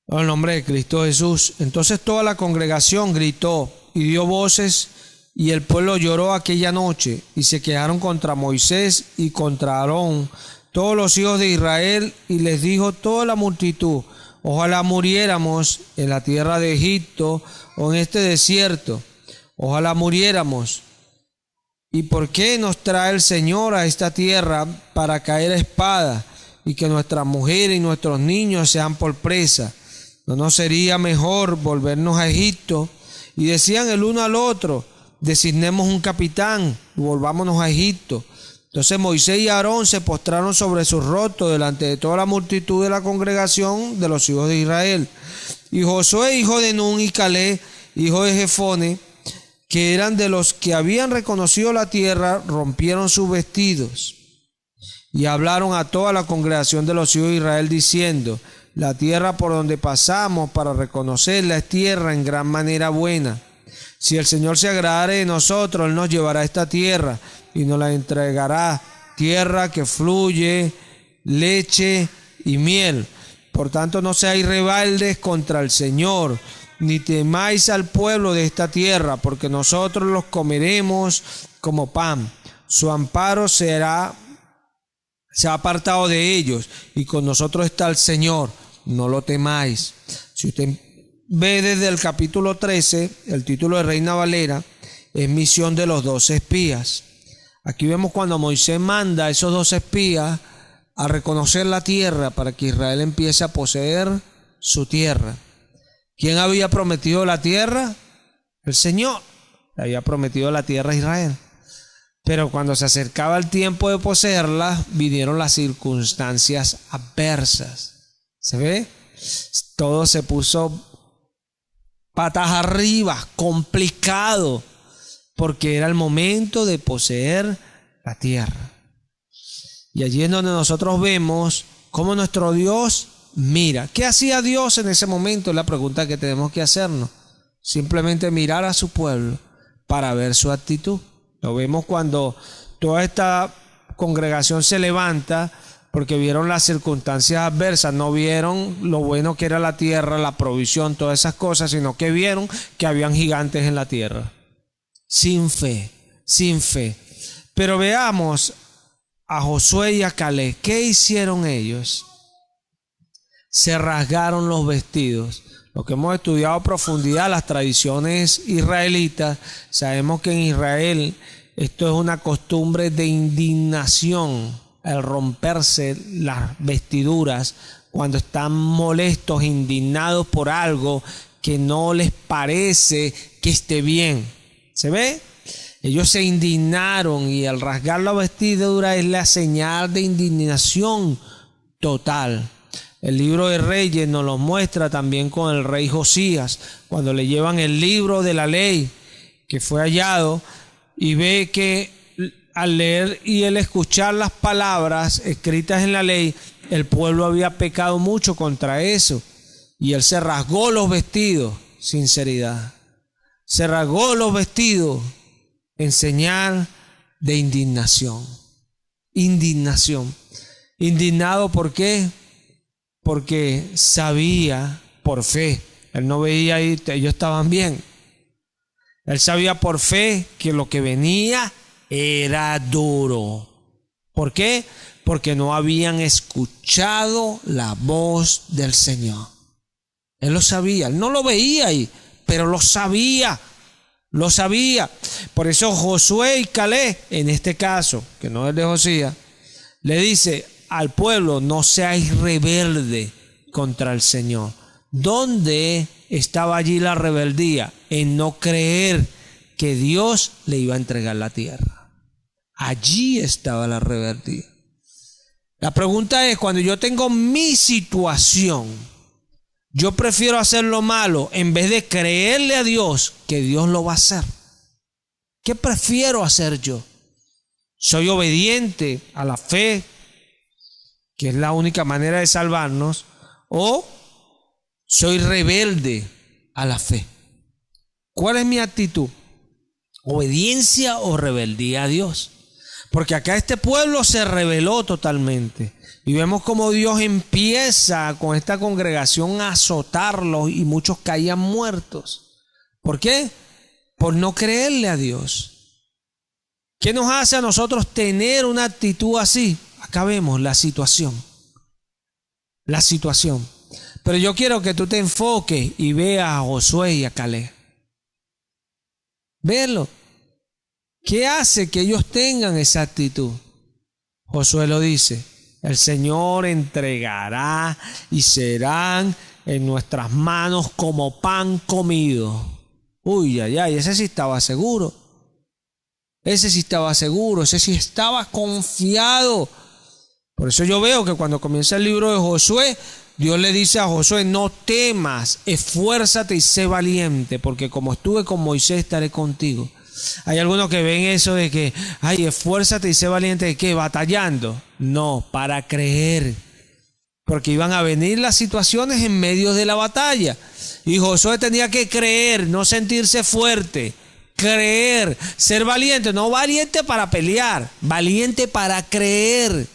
En el nombre de Cristo Jesús. Entonces toda la congregación gritó y dio voces, y el pueblo lloró aquella noche, y se quejaron contra Moisés y contra Aarón, todos los hijos de Israel, y les dijo toda la multitud: ojalá muriéramos en la tierra de Egipto o en este desierto, ojalá muriéramos. ¿Y por qué nos trae el Señor a esta tierra para caer a espada, y que nuestras mujeres y nuestros niños sean por presa? ¿No nos sería mejor volvernos a Egipto? Y decían el uno al otro: designemos un capitán y volvámonos a Egipto. Entonces Moisés y Aarón se postraron sobre sus rostros delante de toda la multitud de la congregación de los hijos de Israel. Y Josué, hijo de Nun, y Caleb, hijo de Jefone, que eran de los que habían reconocido la tierra, rompieron sus vestidos y hablaron a toda la congregación de los hijos de Israel diciendo: la tierra por donde pasamos para reconocerla es tierra en gran manera buena. Si el Señor se agradare de nosotros, Él nos llevará a esta tierra y nos la entregará, tierra que fluye leche y miel. Por tanto, no seáis rebeldes contra el Señor, ni temáis al pueblo de esta tierra, porque nosotros los comeremos como pan. Su amparo se ha apartado de ellos, y con nosotros está el Señor. No lo temáis. Si usted ve desde el capítulo 13, el título de Reina Valera es misión de los 12 espías. Aquí vemos cuando Moisés manda a esos 12 espías a reconocer la tierra para que Israel empiece a poseer su tierra. ¿Quién había prometido la tierra? El Señor. Le había prometido la tierra a Israel. Pero cuando se acercaba el tiempo de poseerla, vinieron las circunstancias adversas. ¿Se ve? Todo se puso patas arriba, complicado, porque era el momento de poseer la tierra. Y allí es donde nosotros vemos cómo nuestro Dios mira. ¿Qué hacía Dios en ese momento? Es la pregunta que tenemos que hacernos. Simplemente mirar a su pueblo para ver su actitud. Lo vemos cuando toda esta congregación se levanta porque vieron las circunstancias adversas, no vieron lo bueno que era la tierra, la provisión, todas esas cosas, sino que vieron que habían gigantes en la tierra. Sin fe, sin fe. Pero veamos a Josué y a Caleb. ¿Qué hicieron ellos? se rasgaron los vestidos. Lo que hemos estudiado a profundidad, las tradiciones israelitas, sabemos que en Israel esto es una costumbre de indignación, el romperse las vestiduras cuando están molestos, indignados por algo que no les parece que esté bien. ¿Se ve? Ellos se indignaron y al rasgar la vestidura es la señal de indignación total. El libro de Reyes nos lo muestra también con el rey Josías, cuando le llevan el libro de la ley que fue hallado y ve que al leer y el escuchar las palabras escritas en la ley, el pueblo había pecado mucho contra eso. Y él se rasgó los vestidos, sinceridad. Se rasgó los vestidos en señal de indignación. Indignación. Indignado, ¿por qué? Porque sabía por fe. Él no veía ahí, ellos estaban bien. Él sabía por fe que lo que venía era duro. ¿Por qué? Porque no habían escuchado la voz del Señor. Él lo sabía, él no lo veía ahí, pero lo sabía. Lo sabía. Por eso Josué y Caleb, en este caso, que no es de Josías, le dice al pueblo: no seáis rebelde contra el Señor. ¿Dónde estaba allí la rebeldía? En no creer que Dios le iba a entregar la tierra. Allí estaba la rebeldía. La pregunta es, cuando yo tengo mi situación, yo prefiero hacer lo malo en vez de creerle a Dios que Dios lo va a hacer. ¿Qué prefiero hacer yo? ¿Soy obediente a la fe, que es la única manera de salvarnos, o soy rebelde a la fe? ¿Cuál es mi actitud? ¿Obediencia o rebeldía a Dios? Porque acá este pueblo se rebeló totalmente. Y vemos cómo Dios empieza con esta congregación a azotarlos y muchos caían muertos. ¿Por qué? Por no creerle a Dios. ¿Qué nos hace a nosotros tener una actitud así? Acá vemos la situación. La situación. Pero yo quiero que tú te enfoques y veas a Josué y a Caleb. Verlo. ¿Qué hace que ellos tengan esa actitud? Josué lo dice: el Señor entregará y serán en nuestras manos como pan comido. Uy, ay, ay, ese sí estaba seguro. Ese sí estaba seguro, ese sí estaba confiado. Por eso yo veo que cuando comienza el libro de Josué, Dios le dice a Josué: no temas, esfuérzate y sé valiente, porque como estuve con Moisés, estaré contigo. Hay algunos que ven eso de que, ay, esfuérzate y sé valiente, ¿de qué? Batallando. No, para creer. Porque iban a venir las situaciones en medio de la batalla. Y Josué tenía que creer, no sentirse fuerte. Creer, ser valiente, no valiente para pelear, valiente para creer.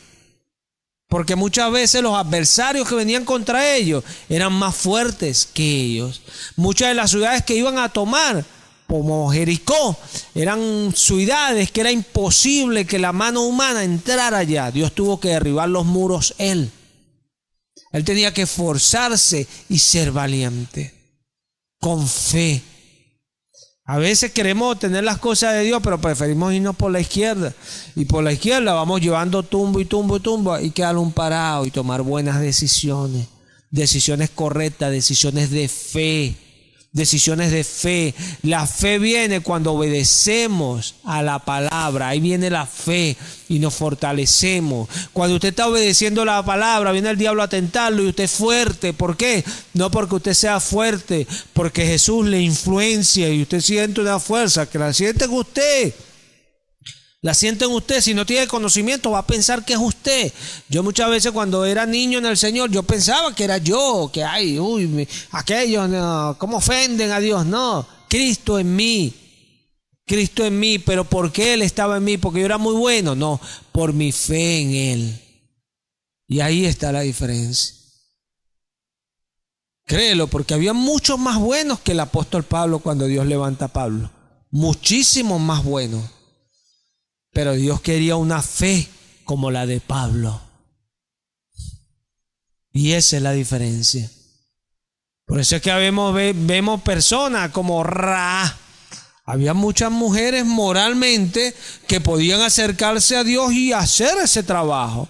Porque muchas veces los adversarios que venían contra ellos eran más fuertes que ellos. Muchas de las ciudades que iban a tomar, como Jericó, eran ciudades que era imposible que la mano humana entrara allá. Dios tuvo que derribar los muros él. Él tenía que esforzarse y ser valiente, con fe. A veces queremos obtener las cosas de Dios, pero preferimos irnos por la izquierda. Y por la izquierda vamos llevando tumbo y tumbo y tumbo y quedar un parado y tomar buenas decisiones. Decisiones correctas, decisiones de fe. Decisiones de fe. La fe viene cuando obedecemos a la palabra. Ahí viene la fe y nos fortalecemos. Cuando usted está obedeciendo la palabra, viene el diablo a tentarlo y usted es fuerte. ¿Por qué? No porque usted sea fuerte, porque Jesús le influencia y usted siente una fuerza que la siente en usted. La siente en usted. Si no tiene conocimiento, va a pensar que es usted. Yo muchas veces cuando era niño en el Señor, yo pensaba que era yo, que ay, uy, aquellos, no, ¿cómo ofenden a Dios? No, Cristo en mí. Cristo en mí, pero ¿por qué Él estaba en mí? ¿Porque yo era muy bueno? No, por mi fe en Él. Y ahí está la diferencia. Créelo, porque había muchos más buenos que el apóstol Pablo cuando Dios levanta a Pablo. Muchísimos más buenos. Pero Dios quería una fe como la de Pablo. Y esa es la diferencia. Por eso es que vemos personas como Ra. Había muchas mujeres moralmente que podían acercarse a Dios y hacer ese trabajo.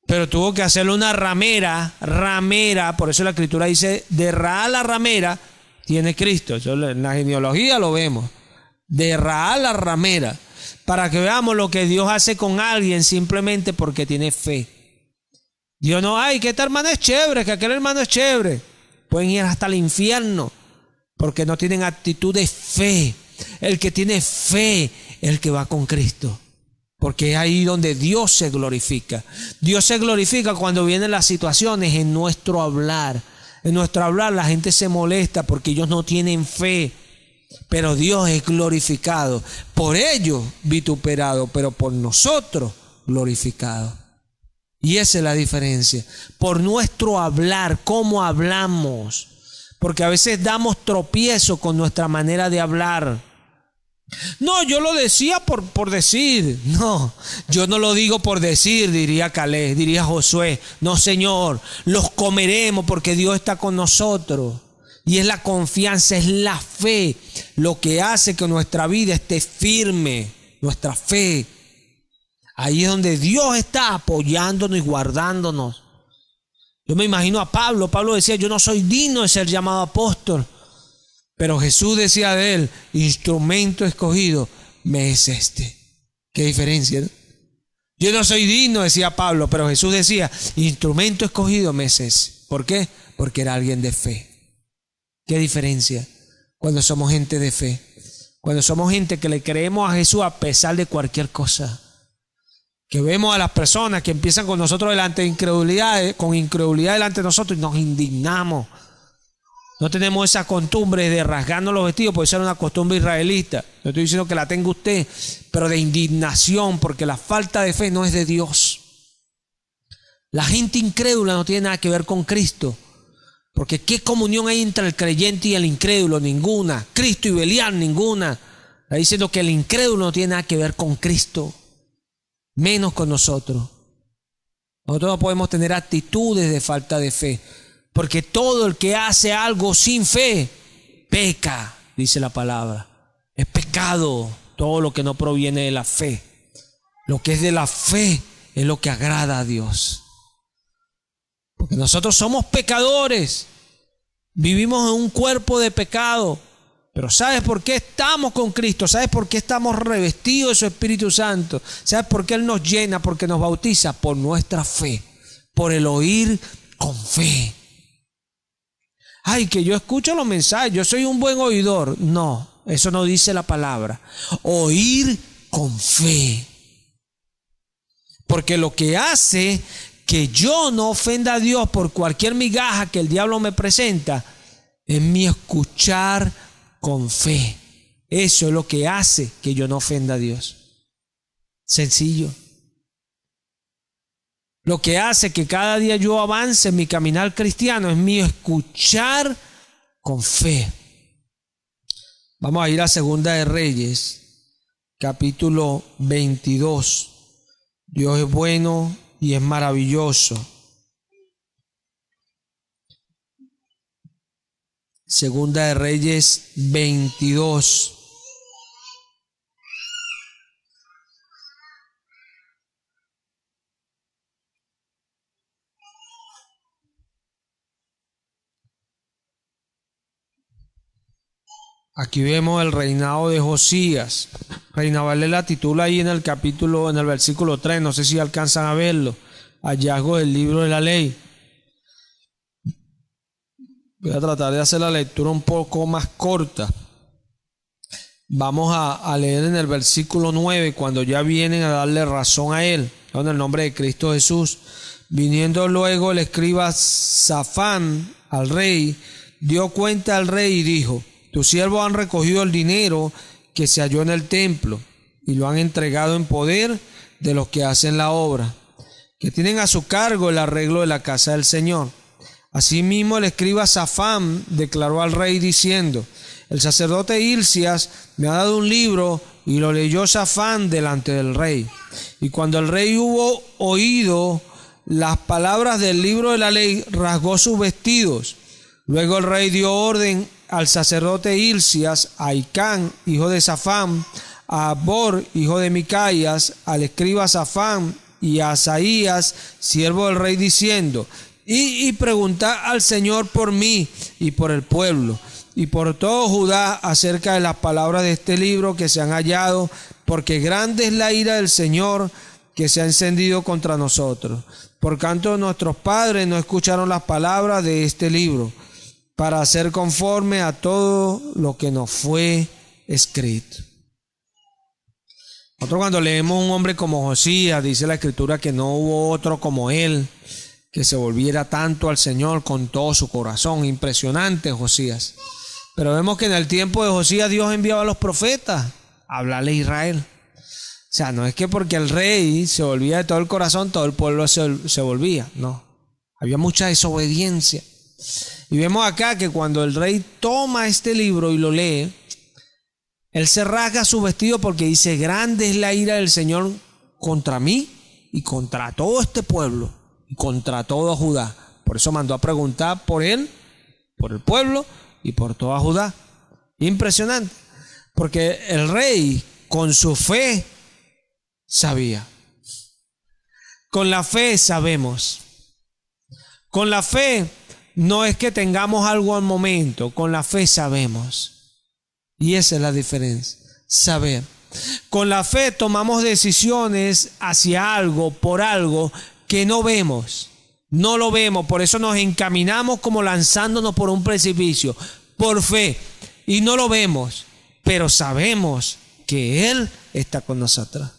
Pero tuvo que hacerlo una ramera, por eso la Escritura dice, de Ra la ramera tiene Cristo. Eso en la genealogía lo vemos. De Ra la ramera. Para que veamos lo que Dios hace con alguien simplemente porque tiene fe. Dios no, ay, que esta hermana es chévere, que aquel hermano es chévere. Pueden ir hasta el infierno porque no tienen actitud de fe. El que tiene fe es el que va con Cristo. Porque es ahí donde Dios se glorifica. Dios se glorifica cuando vienen las situaciones en nuestro hablar. En nuestro hablar la gente se molesta porque ellos no tienen fe. Pero Dios es glorificado. Por ellos vituperado, pero por nosotros glorificado. Y esa es la diferencia. Por nuestro hablar, cómo hablamos. Porque a veces damos tropiezo con nuestra manera de hablar. No, yo lo decía por decir. No, yo no lo digo por decir, diría Caleb, diría Josué. No, Señor, los comeremos porque Dios está con nosotros. Y es la confianza, es la fe lo que hace que nuestra vida esté firme, nuestra fe. Ahí es donde Dios está apoyándonos y guardándonos. Yo me imagino a Pablo. Pablo decía, yo no soy digno de ser llamado apóstol. Pero Jesús decía de él, instrumento escogido me es este. ¿Qué diferencia, no? Yo no soy digno, decía Pablo, pero Jesús decía, instrumento escogido me es ese. ¿Por qué? Porque era alguien de fe. ¿Qué diferencia? Cuando somos gente de fe. Cuando somos gente que le creemos a Jesús a pesar de cualquier cosa. Que vemos a las personas que empiezan con nosotros delante de incredulidad, con incredulidad delante de nosotros y nos indignamos. No tenemos esa costumbre de rasgarnos los vestidos, porque esa era una costumbre israelita. No estoy diciendo que la tenga usted, pero de indignación, porque la falta de fe no es de Dios. La gente incrédula no tiene nada que ver con Cristo. Porque ¿qué comunión hay entre el creyente y el incrédulo? Ninguna. Cristo y Belial, ninguna. Está diciendo que el incrédulo no tiene nada que ver con Cristo, menos con nosotros. Nosotros no podemos tener actitudes de falta de fe. Porque todo el que hace algo sin fe, peca, dice la palabra. Es pecado todo lo que no proviene de la fe. Lo que es de la fe es lo que agrada a Dios. Porque nosotros somos pecadores. Vivimos en un cuerpo de pecado. Pero ¿sabes por qué estamos con Cristo? ¿Sabes por qué estamos revestidos de su Espíritu Santo? ¿Sabes por qué Él nos llena? Porque nos bautiza por nuestra fe. Por el oír con fe. Ay, que yo escucho los mensajes, yo soy un buen oidor. No, eso no dice la palabra. Oír con fe. Porque lo que hace que yo no ofenda a Dios por cualquier migaja que el diablo me presenta es mi escuchar con fe. Eso es lo que hace que yo no ofenda a Dios. Sencillo. Lo que hace que cada día yo avance en mi caminar cristiano es mi escuchar con fe. Vamos a ir a Segunda de Reyes, capítulo 22. Dios es bueno y es maravilloso. Segunda de Reyes 22. Aquí vemos el reinado de Josías. Reina Valera titula ahí en el capítulo, en el versículo 3, no sé si alcanzan a verlo, hallazgo del libro de la ley. Voy a tratar de hacer la lectura un poco más corta. Vamos a leer en el versículo 9, cuando ya vienen a darle razón a él, en el nombre de Cristo Jesús. Viniendo luego el escriba Safán al rey, dio cuenta al rey y dijo: tus siervos han recogido el dinero que se halló en el templo y lo han entregado en poder de los que hacen la obra, que tienen a su cargo el arreglo de la casa del Señor. Asimismo el escriba Safán declaró al rey diciendo: el sacerdote Hilcias me ha dado un libro, y lo leyó Safán delante del rey. Y cuando el rey hubo oído las palabras del libro de la ley, rasgó sus vestidos. Luego el rey dio orden al sacerdote Hilcías, a Hicam, hijo de Safán, a Abor, hijo de Micaías, al escriba Safán y a Asaías, siervo del rey, diciendo: y preguntad al Señor por mí y por el pueblo y por todo Judá acerca de las palabras de este libro que se han hallado, porque grande es la ira del Señor que se ha encendido contra nosotros. Por tanto, nuestros padres no escucharon las palabras de este libro, para hacer conforme a todo lo que nos fue escrito. Nosotros cuando leemos un hombre como Josías, dice la Escritura que no hubo otro como él, que se volviera tanto al Señor con todo su corazón. Impresionante Josías. Pero vemos que en el tiempo de Josías Dios enviaba a los profetas a hablarle a Israel. O sea, no es que porque el rey se volvía de todo el corazón, todo el pueblo se volvía. No, había mucha desobediencia. Y vemos acá que cuando el rey toma este libro y lo lee, él se rasga su vestido porque dice: grande es la ira del Señor contra mí y contra todo este pueblo y contra todo Judá. Por eso mandó a preguntar por él, por el pueblo y por toda Judá. Impresionante, porque el rey con su fe sabía. Con la fe sabemos. Con la fe no es que tengamos algo al momento, con la fe sabemos. Y esa es la diferencia, saber. Con la fe tomamos decisiones hacia algo, por algo que no vemos. No lo vemos, por eso nos encaminamos como lanzándonos por un precipicio, por fe. Y no lo vemos, pero sabemos que Él está con nosotros.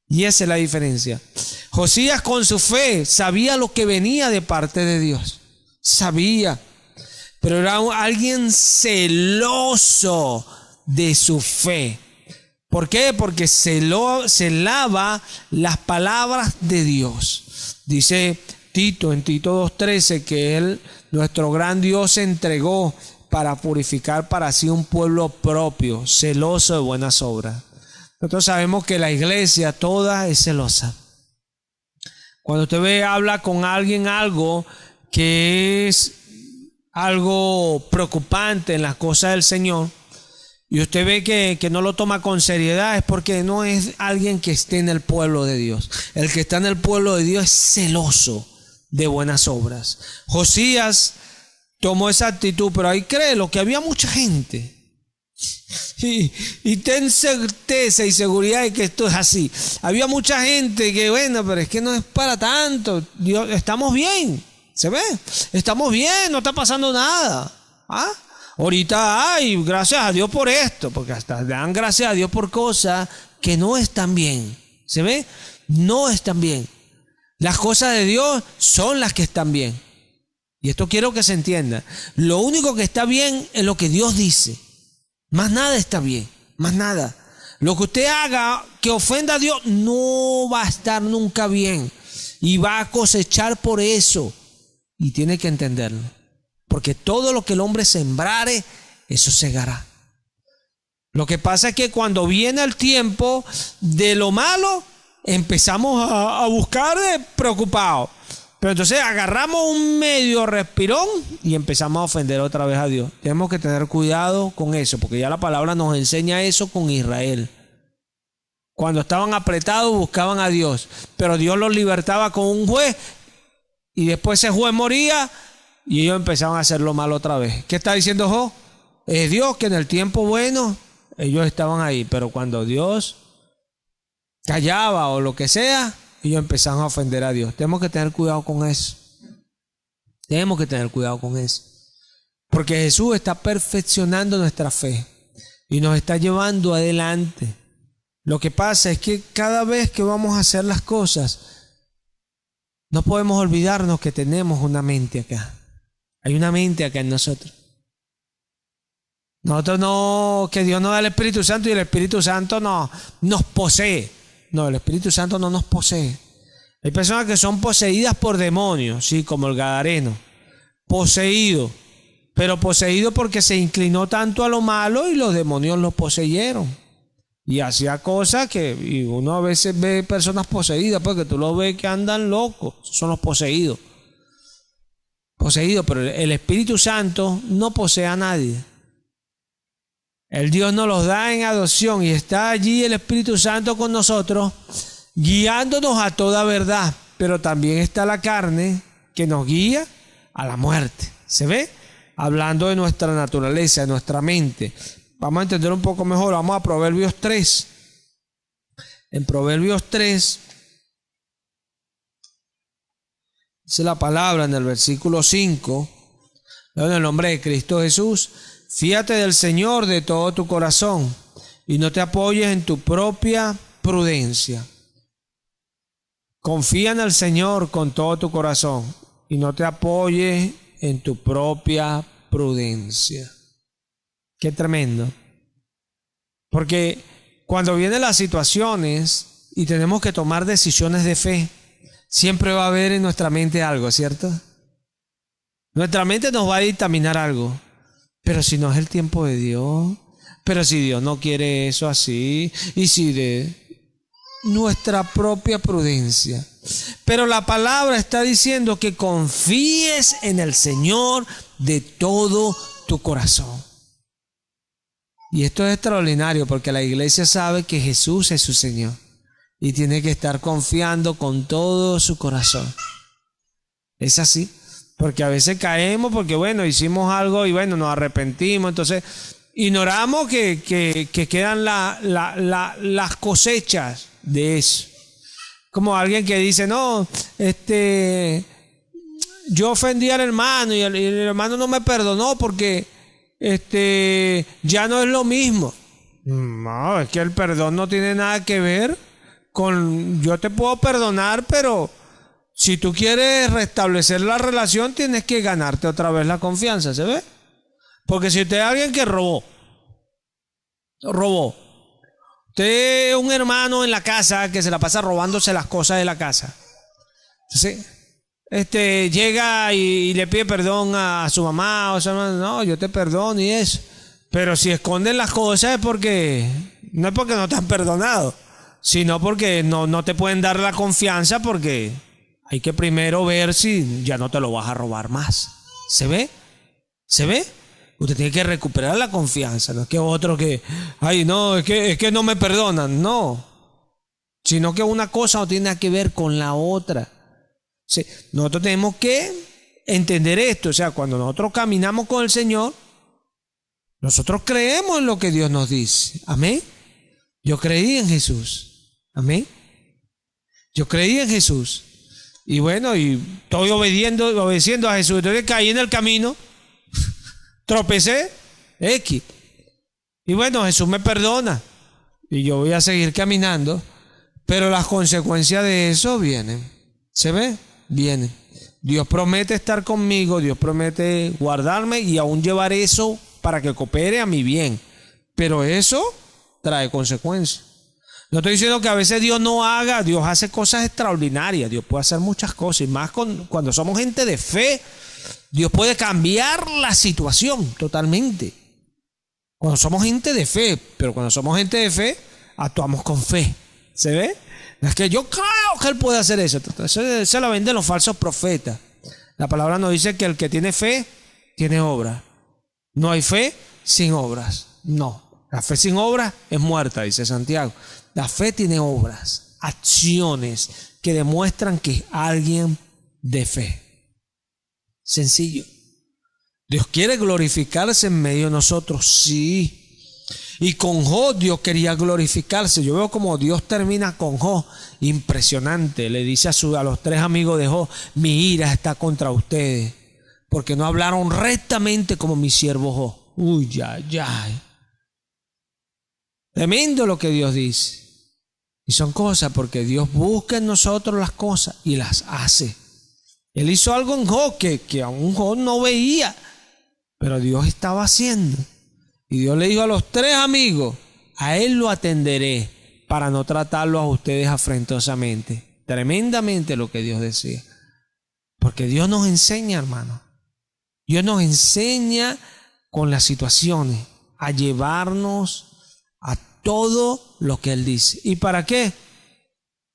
Y esa es la diferencia. Josías con su fe sabía lo que venía de parte de Dios. Sabía, pero era alguien celoso de su fe. ¿Por qué? Porque celaba las palabras de Dios. Dice Tito en Tito 2:13 que Él, nuestro gran Dios, se entregó para purificar para sí un pueblo propio, celoso de buenas obras. Nosotros sabemos que la iglesia toda es celosa. Cuando usted habla con alguien algo que es algo preocupante en las cosas del Señor, y usted ve que no lo toma con seriedad, es porque no es alguien que esté en el pueblo de Dios. El que está en el pueblo de Dios es celoso de buenas obras. Josías tomó esa actitud, pero ahí créelo que había mucha gente. Y ten certeza y seguridad de que esto es así. Había mucha gente que, bueno, pero es que no es para tanto. Dios, estamos bien, ¿se ve? Estamos bien, no está pasando nada. ¿Ah? Ahorita, ay, gracias a Dios por esto, porque hasta dan gracias a Dios por cosas que no están bien. ¿Se ve? No están bien. Las cosas de Dios son las que están bien. Y esto quiero que se entienda. Lo único que está bien es lo que Dios dice. Más nada está bien, más nada. Lo que usted haga que ofenda a Dios no va a estar nunca bien. Y va a cosechar por eso. Y tiene que entenderlo. Porque todo lo que el hombre sembrare, eso segará. Lo que pasa es que cuando viene el tiempo de lo malo, empezamos a buscar preocupados. Pero entonces agarramos un medio respirón y empezamos a ofender otra vez a Dios. Tenemos que tener cuidado con eso, porque ya la palabra nos enseña eso con Israel. Cuando estaban apretados buscaban a Dios, pero Dios los libertaba con un juez y después ese juez moría y ellos empezaban a hacer lo malo otra vez. ¿Qué está diciendo Job? Es Dios que en el tiempo bueno ellos estaban ahí, pero cuando Dios callaba o lo que sea, ellos empezaron a ofender a Dios. Tenemos que tener cuidado con eso. Tenemos que tener cuidado con eso. Porque Jesús está perfeccionando nuestra fe y nos está llevando adelante. Lo que pasa es que cada vez que vamos a hacer las cosas, no podemos olvidarnos que tenemos una mente acá. Hay una mente acá en nosotros. Nosotros no, que Dios nos da el Espíritu Santo y el Espíritu Santo nos posee. No, el Espíritu Santo no nos posee. Hay personas que son poseídas por demonios, sí, como el gadareno. Poseído, pero poseído porque se inclinó tanto a lo malo y los demonios lo poseyeron. Y hacía cosas y uno a veces ve personas poseídas, porque tú lo ves que andan locos, son los poseídos. Poseídos, pero el Espíritu Santo no posee a nadie. El Dios nos los da en adopción y está allí el Espíritu Santo con nosotros, guiándonos a toda verdad. Pero también está la carne que nos guía a la muerte. ¿Se ve? Hablando de nuestra naturaleza, de nuestra mente. Vamos a entender un poco mejor. Vamos a Proverbios 3. En Proverbios 3 dice la palabra en el versículo 5, en el nombre de Cristo Jesús: fíate del Señor de todo tu corazón y no te apoyes en tu propia prudencia. Confía en el Señor con todo tu corazón y no te apoyes en tu propia prudencia. Qué tremendo. Porque cuando vienen las situaciones y tenemos que tomar decisiones de fe, siempre va a haber en nuestra mente algo, ¿cierto? Nuestra mente nos va a dictaminar algo. Pero si no es el tiempo de Dios, pero si Dios no quiere eso así, y si de nuestra propia prudencia. Pero la palabra está diciendo que confíes en el Señor de todo tu corazón. Y esto es extraordinario porque la iglesia sabe que Jesús es su Señor y tiene que estar confiando con todo su corazón. Es así, porque a veces caemos porque bueno, hicimos algo y bueno, nos arrepentimos, entonces ignoramos que quedan las cosechas de eso. Como alguien que dice, no, yo ofendí al hermano y el hermano no me perdonó porque ya no es lo mismo. No, es que el perdón no tiene nada que ver con yo te puedo perdonar, pero si tú quieres restablecer la relación tienes que ganarte otra vez la confianza, ¿se ve? Porque si usted es alguien que robó, usted es un hermano en la casa que se la pasa robándose las cosas de la casa. Entonces, llega y le pide perdón a su mamá o a su hermano. No, yo te perdono y eso. Pero si esconden las cosas es porque no te han perdonado, sino porque no te pueden dar la confianza, porque hay que primero ver si ya no te lo vas a robar más. ¿Se ve? ¿Se ve? Usted tiene que recuperar la confianza, no es que otro que, ay no, es que no me perdonan, no, sino que una cosa no tiene nada que ver con la otra. Sí, nosotros tenemos que entender esto, o sea, cuando nosotros caminamos con el Señor, nosotros creemos en lo que Dios nos dice, amén. Yo creí en Jesús, amén. Yo creí en Jesús, y bueno, y estoy obedeciendo a Jesús, entonces caí en el camino, tropecé, y bueno, Jesús me perdona y yo voy a seguir caminando, pero las consecuencias de eso vienen, ¿se ve? Vienen. Dios promete estar conmigo, Dios promete guardarme y aún llevar eso para que coopere a mi bien, pero eso trae consecuencias. No estoy diciendo que a veces Dios no haga, Dios hace cosas extraordinarias, Dios puede hacer muchas cosas, y más cuando somos gente de fe, Dios puede cambiar la situación totalmente. Cuando somos gente de fe, pero cuando somos gente de fe, actuamos con fe. ¿Se ve? Es que yo creo que Él puede hacer eso. Se lo venden los falsos profetas. La palabra nos dice que el que tiene fe, tiene obra. No hay fe sin obras. No. La fe sin obras es muerta, dice Santiago. La fe tiene obras, acciones que demuestran que es alguien de fe. Sencillo. Dios quiere glorificarse en medio de nosotros, sí. Y con Job Dios quería glorificarse. Yo veo como Dios termina con Job. Impresionante. Le dice a los 3 amigos de Job: mi ira está contra ustedes, porque no hablaron rectamente como mi siervo Job. Uy, ya. Tremendo lo que Dios dice. Y son cosas porque Dios busca en nosotros las cosas y las hace. Él hizo algo en Job que aún Job no veía, pero Dios estaba haciendo. Y Dios le dijo a los 3 amigos: a él lo atenderé para no tratarlo a ustedes afrentosamente. Tremendamente lo que Dios decía. Porque Dios nos enseña, hermano. Dios nos enseña con las situaciones a llevarnos a todo lo que Él dice. ¿Y para qué?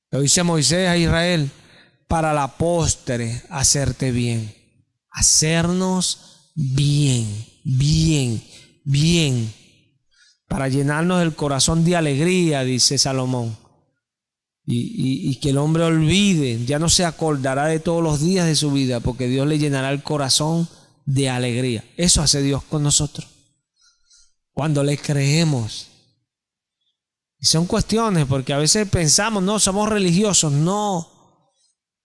Lo dice Moisés a Israel, para la postre hacerte bien, hacernos bien, para llenarnos el corazón de alegría, dice Salomón, y que el hombre olvide, ya no se acordará de todos los días de su vida, porque Dios le llenará el corazón de alegría. Eso hace Dios con nosotros, cuando le creemos. Y son cuestiones, porque a veces pensamos, no, somos religiosos. No,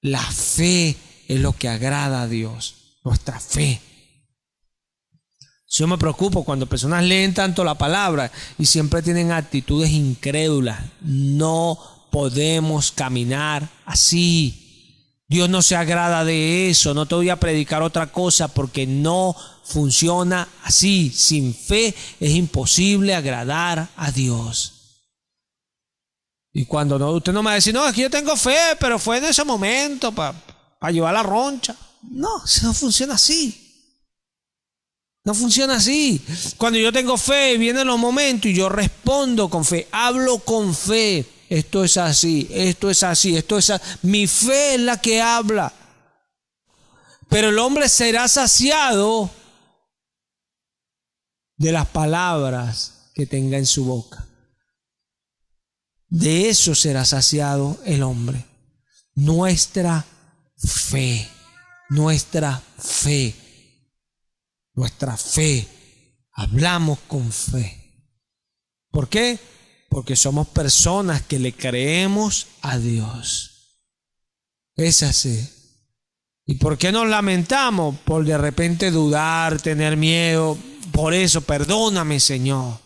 la fe es lo que agrada a Dios, nuestra fe. Yo me preocupo cuando personas leen tanto la palabra y siempre tienen actitudes incrédulas. No podemos caminar así. Dios no se agrada de eso. No te voy a predicar otra cosa porque no funciona así. Sin fe es imposible agradar a Dios. Y cuando no, usted no me va a decir, no, es que yo tengo fe, pero fue en ese momento para llevar la roncha. No, eso no funciona así. No funciona así. Cuando yo tengo fe, vienen los momentos y yo respondo con fe, hablo con fe. Esto es así, esto es así, esto es así. Mi fe es la que habla. Pero el hombre será saciado de las palabras que tenga en su boca. De eso será saciado el hombre. Nuestra fe. Hablamos con fe. ¿Por qué? Porque somos personas que le creemos a Dios. Es así. ¿Y por qué nos lamentamos? Por de repente dudar, tener miedo. Por eso, perdóname, Señor,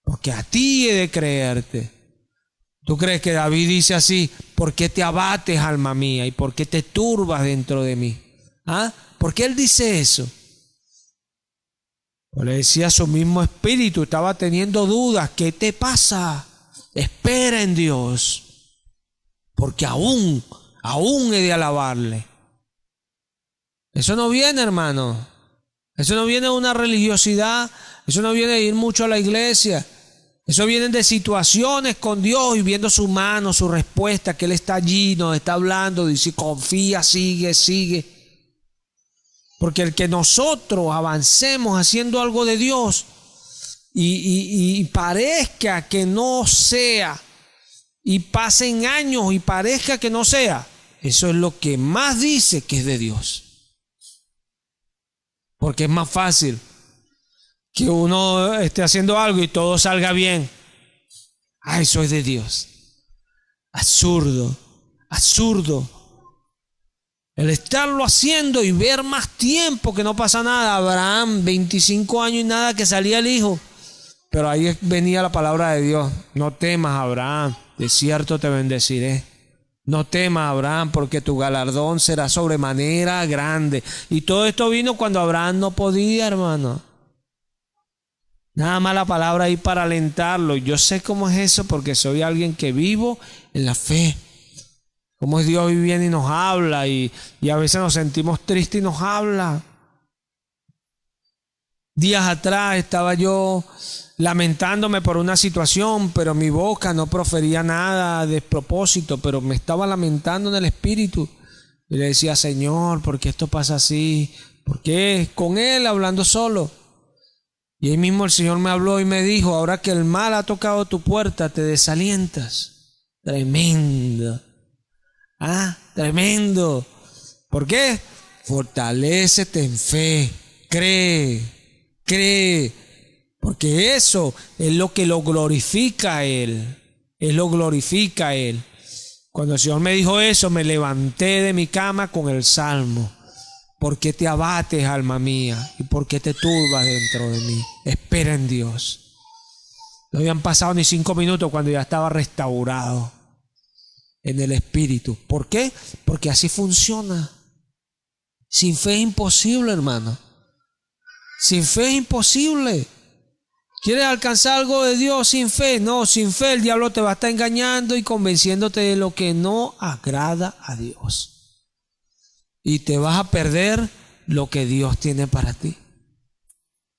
porque a ti he de creerte. ¿Tú crees que David dice así? ¿Por qué te abates, alma mía? ¿Y por qué te turbas dentro de mí? ¿Ah? ¿Por qué él dice eso? Pues le decía, su mismo espíritu estaba teniendo dudas. ¿Qué te pasa? Espera en Dios, porque aún he de alabarle. Eso no viene, hermano. Eso no viene de una religiosidad. Eso no viene de ir mucho a la iglesia. Eso viene de situaciones con Dios y viendo su mano, su respuesta, que Él está allí, nos está hablando, dice, confía, sigue. Porque el que nosotros avancemos haciendo algo de Dios y parezca que no sea, y pasen años y parezca que no sea, eso es lo que más dice que es de Dios. Porque es más fácil que uno esté haciendo algo y todo salga bien. Eso es de Dios. Absurdo. El estarlo haciendo y ver más tiempo que no pasa nada. Abraham, 25 años y nada que salía el hijo. Pero ahí venía la palabra de Dios. No temas, Abraham, de cierto te bendeciré. No temas, Abraham, porque tu galardón será sobremanera grande. Y todo esto vino cuando Abraham no podía, hermano. Nada más la palabra ahí para alentarlo. Yo sé cómo es eso porque soy alguien que vivo en la fe. Cómo es Dios viviendo y nos habla y a veces nos sentimos tristes y nos habla. Días atrás estaba yo lamentándome por una situación, pero mi boca no profería nada de propósito, pero me estaba lamentando en el espíritu. Y le decía, Señor, ¿por qué esto pasa así? ¿Por qué? Con Él hablando solo. Y ahí mismo el Señor me habló y me dijo, ahora que el mal ha tocado tu puerta, te desalientas. Tremendo. Tremendo. ¿Por qué? Fortalécete en fe. Cree. Porque eso es lo que lo glorifica a Él. Cuando el Señor me dijo eso, me levanté de mi cama con el salmo. ¿Por qué te abates, alma mía? ¿Y por qué te turbas dentro de mí? Espera en Dios. No habían pasado ni 5 minutos cuando ya estaba restaurado en el espíritu. ¿Por qué? Porque así funciona. Sin fe es imposible, hermano. Sin fe es imposible. ¿Quieres alcanzar algo de Dios sin fe? No, sin fe el diablo te va a estar engañando y convenciéndote de lo que no agrada a Dios. Y te vas a perder lo que Dios tiene para ti.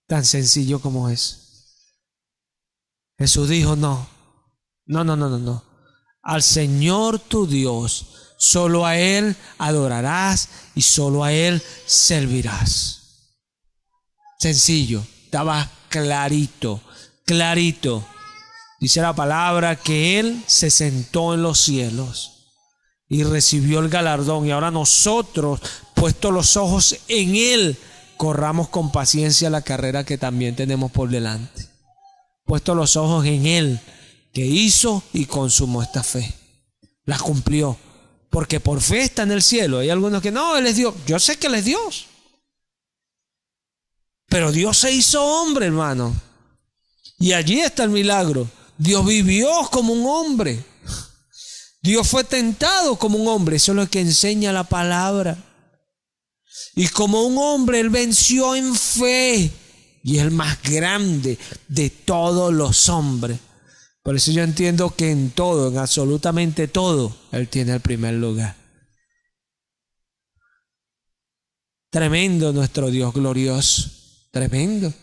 Tan sencillo como es. Jesús dijo, no. Al Señor tu Dios, solo a Él adorarás y solo a Él servirás. Sencillo, estaba clarito. Dice la palabra que Él se sentó en los cielos y recibió el galardón. Y ahora nosotros, puestos los ojos en Él, corramos con paciencia la carrera que también tenemos por delante. Puestos los ojos en Él, que hizo y consumó esta fe. La cumplió. Porque por fe está en el cielo. Hay algunos que no, Él es Dios. Yo sé que Él es Dios. Pero Dios se hizo hombre, hermano. Y allí está el milagro. Dios vivió como un hombre. Dios fue tentado como un hombre. Eso es lo que enseña la palabra. Y como un hombre, Él venció en fe. Y es el más grande de todos los hombres. Por eso yo entiendo que en todo, en absolutamente todo, Él tiene el primer lugar. Tremendo nuestro Dios glorioso. Tremendo.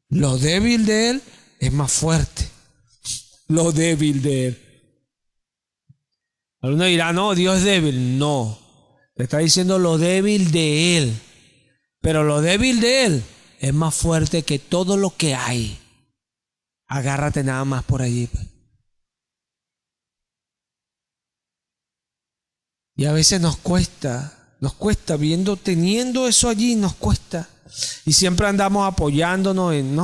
Lo débil de Él es más fuerte. Lo débil de Él. Alguno dirá, no, Dios es débil. No. Le está diciendo lo débil de Él. Pero lo débil de Él es más fuerte que todo lo que hay. Agárrate nada más por allí. Y a veces nos cuesta teniendo eso allí, nos cuesta. Y siempre andamos apoyándonos en,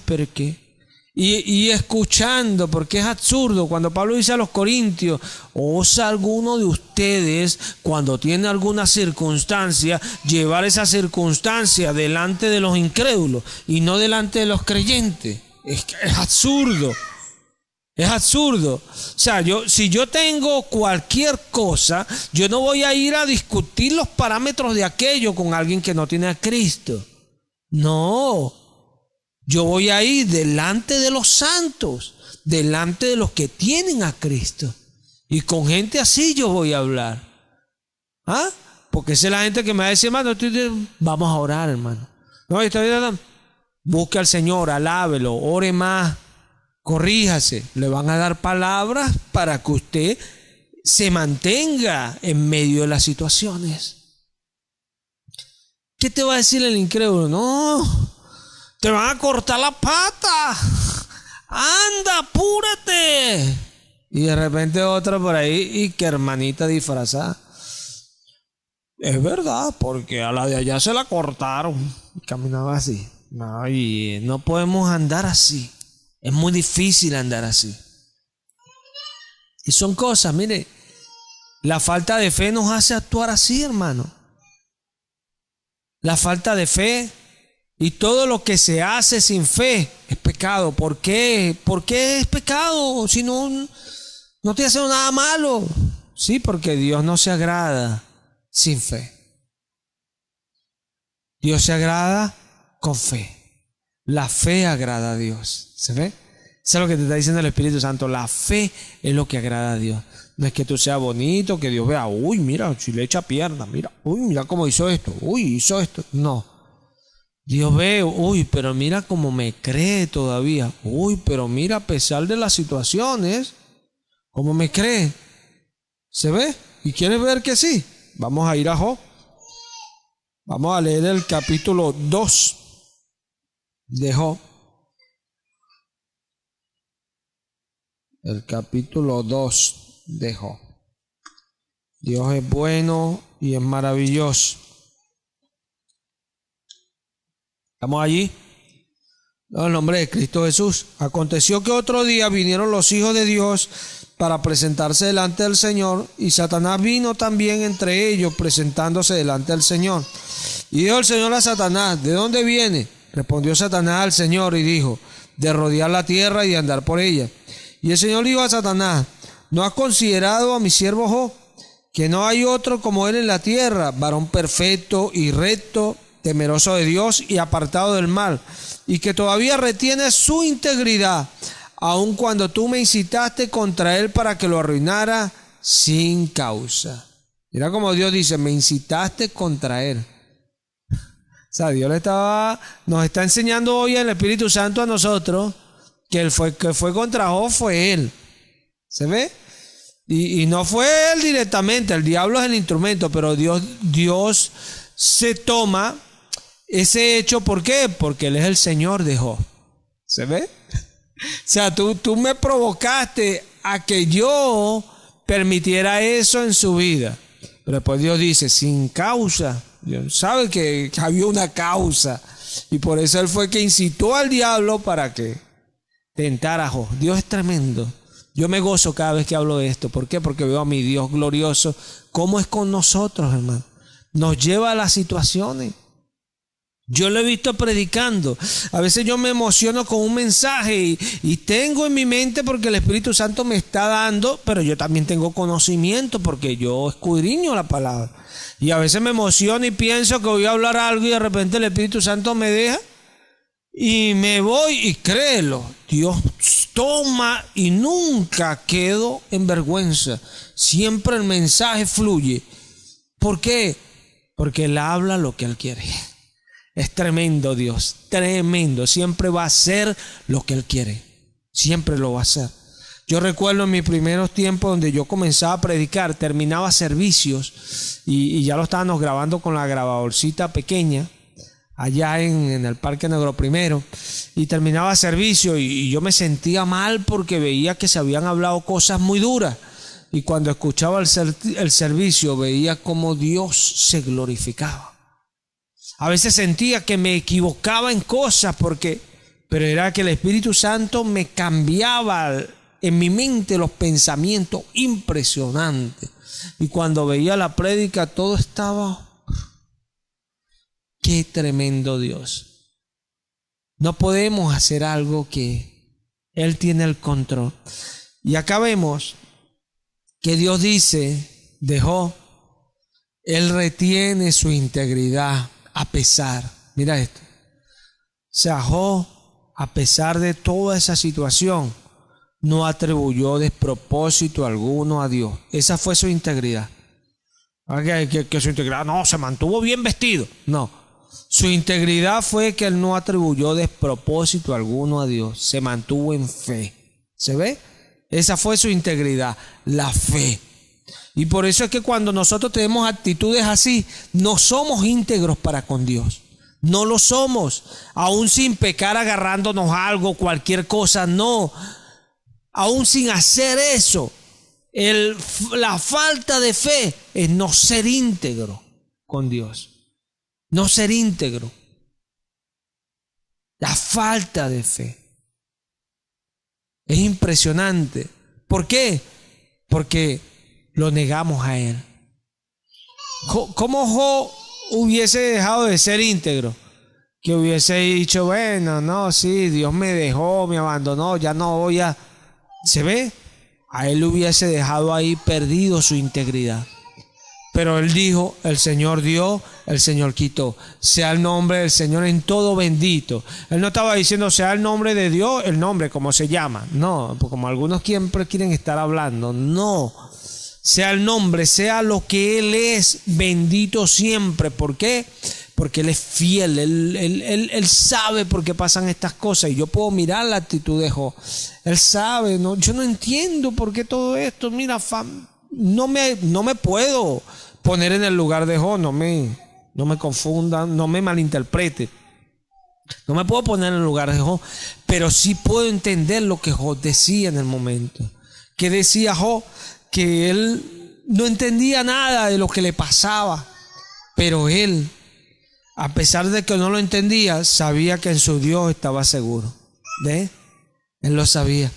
pero es que. Y escuchando, porque es absurdo. Cuando Pablo dice a los corintios, ¿osa alguno de ustedes, cuando tiene alguna circunstancia, llevar esa circunstancia delante de los incrédulos y no delante de los creyentes? Es absurdo. Es absurdo. O sea, si yo tengo cualquier cosa, yo no voy a ir a discutir los parámetros de aquello con alguien que no tiene a Cristo. No. Yo voy a ir delante de los santos, delante de los que tienen a Cristo. Y con gente así yo voy a hablar. Porque esa es la gente que me va a decir, hermano, vamos a orar, hermano. No, busque al Señor, alábelo, ore más. Corríjase, le van a dar palabras para que usted se mantenga en medio de las situaciones. ¿Qué te va a decir el incrédulo? No, te van a cortar la pata. Anda, apúrate. Y de repente otro por ahí, y que hermanita disfrazada. Es verdad, porque a la de allá se la cortaron. Caminaba así. No, y no podemos andar así. Es muy difícil andar así. Y son cosas, mire, la falta de fe nos hace actuar así, hermano. La falta de fe y todo lo que se hace sin fe es pecado. ¿Por qué? ¿Por qué es pecado? Si no estoy haciendo nada malo. Sí, porque Dios no se agrada sin fe. Dios se agrada con fe. La fe agrada a Dios. ¿Se ve? Eso es lo que te está diciendo el Espíritu Santo. La fe es lo que agrada a Dios. No es que tú seas bonito, que Dios vea, uy, mira, si le echa pierna, mira, uy, mira cómo hizo esto, uy, hizo esto. No. Dios ve, uy, pero mira cómo me cree todavía. Uy, pero mira, a pesar de las situaciones, cómo me cree. ¿Se ve? ¿Y quieres ver que sí? Vamos a ir a Job. Vamos a leer el capítulo 2 de Job. El capítulo 2 de Job. Dios es bueno y es maravilloso. ¿Estamos allí? En el nombre de Cristo Jesús. Aconteció que otro día vinieron los hijos de Dios para presentarse delante del Señor, y Satanás vino también entre ellos presentándose delante del Señor. Y dijo el Señor a Satanás, ¿de dónde viene? Respondió Satanás al Señor y dijo, de rodear la tierra y de andar por ella. Y el Señor dijo a Satanás, ¿no has considerado a mi siervo Job, que no hay otro como él en la tierra, varón perfecto y recto, temeroso de Dios y apartado del mal, y que todavía retiene su integridad, aun cuando tú me incitaste contra él para que lo arruinara sin causa? Mira como Dios dice, me incitaste contra él. O sea, Dios nos está enseñando hoy el Espíritu Santo a nosotros que fue contra Job fue él. ¿Se ve? Y no fue él directamente, el diablo es el instrumento, pero Dios se toma ese hecho. ¿Por qué? Porque él es el Señor de Job. ¿Se ve? O sea, tú me provocaste a que yo permitiera eso en su vida. Pero después Dios dice, sin causa. Dios sabe que había una causa. Y por eso él fue que incitó al diablo para que tentara a Job. Dios es tremendo. Yo me gozo cada vez que hablo de esto. ¿Por qué? Porque veo a mi Dios glorioso. ¿Cómo es con nosotros, hermano? Nos lleva a las situaciones. Yo lo he visto predicando. A veces yo me emociono con un mensaje y tengo en mi mente porque el Espíritu Santo me está dando, pero yo también tengo conocimiento porque yo escudriño la palabra. Y a veces me emociono y pienso que voy a hablar algo y de repente el Espíritu Santo me deja y me voy, y créelo, Dios toma y nunca quedo en vergüenza. Siempre el mensaje fluye. ¿Por qué? Porque Él habla lo que Él quiere. Es tremendo Dios, tremendo. Siempre va a hacer lo que Él quiere. Siempre lo va a hacer. Yo recuerdo en mis primeros tiempos donde yo comenzaba a predicar, terminaba servicios y ya lo estábamos grabando con la grabadorcita pequeña allá en el Parque Negro Primero, y terminaba servicio y yo me sentía mal porque veía que se habían hablado cosas muy duras, y cuando escuchaba el servicio veía cómo Dios se glorificaba. A veces sentía que me equivocaba en cosas pero era que el Espíritu Santo me cambiaba en mi mente los pensamientos impresionantes, y cuando veía la prédica todo estaba... ¡Qué tremendo Dios! No podemos hacer algo que Él tiene el control. Y acá vemos que Dios dice de Job, Él retiene su integridad a pesar. Mira esto. O sea, Job, a pesar de toda esa situación, no atribuyó despropósito alguno a Dios. Esa fue su integridad. Que su integridad, no, se mantuvo bien vestido. No. Su integridad fue que él no atribuyó despropósito alguno a Dios. Se mantuvo en fe. ¿Se ve? Esa fue su integridad, la fe. Y por eso es que cuando nosotros tenemos actitudes así, no somos íntegros para con Dios. No lo somos. Aún sin pecar agarrándonos algo, cualquier cosa, no. Aún sin hacer eso, la falta de fe es no ser íntegro con Dios. No ser íntegro. La falta de fe. Es impresionante. ¿Por qué? Porque lo negamos a Él. ¿Cómo Job hubiese dejado de ser íntegro? Que hubiese dicho, bueno, no, sí, Dios me dejó, me abandonó, ya no voy a... ¿Se ve? A él hubiese dejado ahí perdido su integridad. Pero él dijo, el Señor dio, el Señor quitó. Sea el nombre del Señor en todo bendito. Él no estaba diciendo, sea el nombre de Dios, el nombre como se llama. No, como algunos siempre quieren estar hablando. No, sea el nombre, sea lo que Él es, bendito siempre. ¿Por qué? Porque Él es fiel, Él sabe por qué pasan estas cosas. Y yo puedo mirar la actitud de Job. Él sabe, ¿no? Yo no entiendo por qué todo esto. Mira, no me puedo poner en el lugar de Job, no me confundan, no me malinterprete. No me puedo poner en el lugar de Job, pero sí puedo entender lo que Job decía en el momento. ¿Qué decía Job? Que él no entendía nada de lo que le pasaba, pero él, a pesar de que no lo entendía, sabía que en su Dios estaba seguro. ¿Ve? Él lo sabía.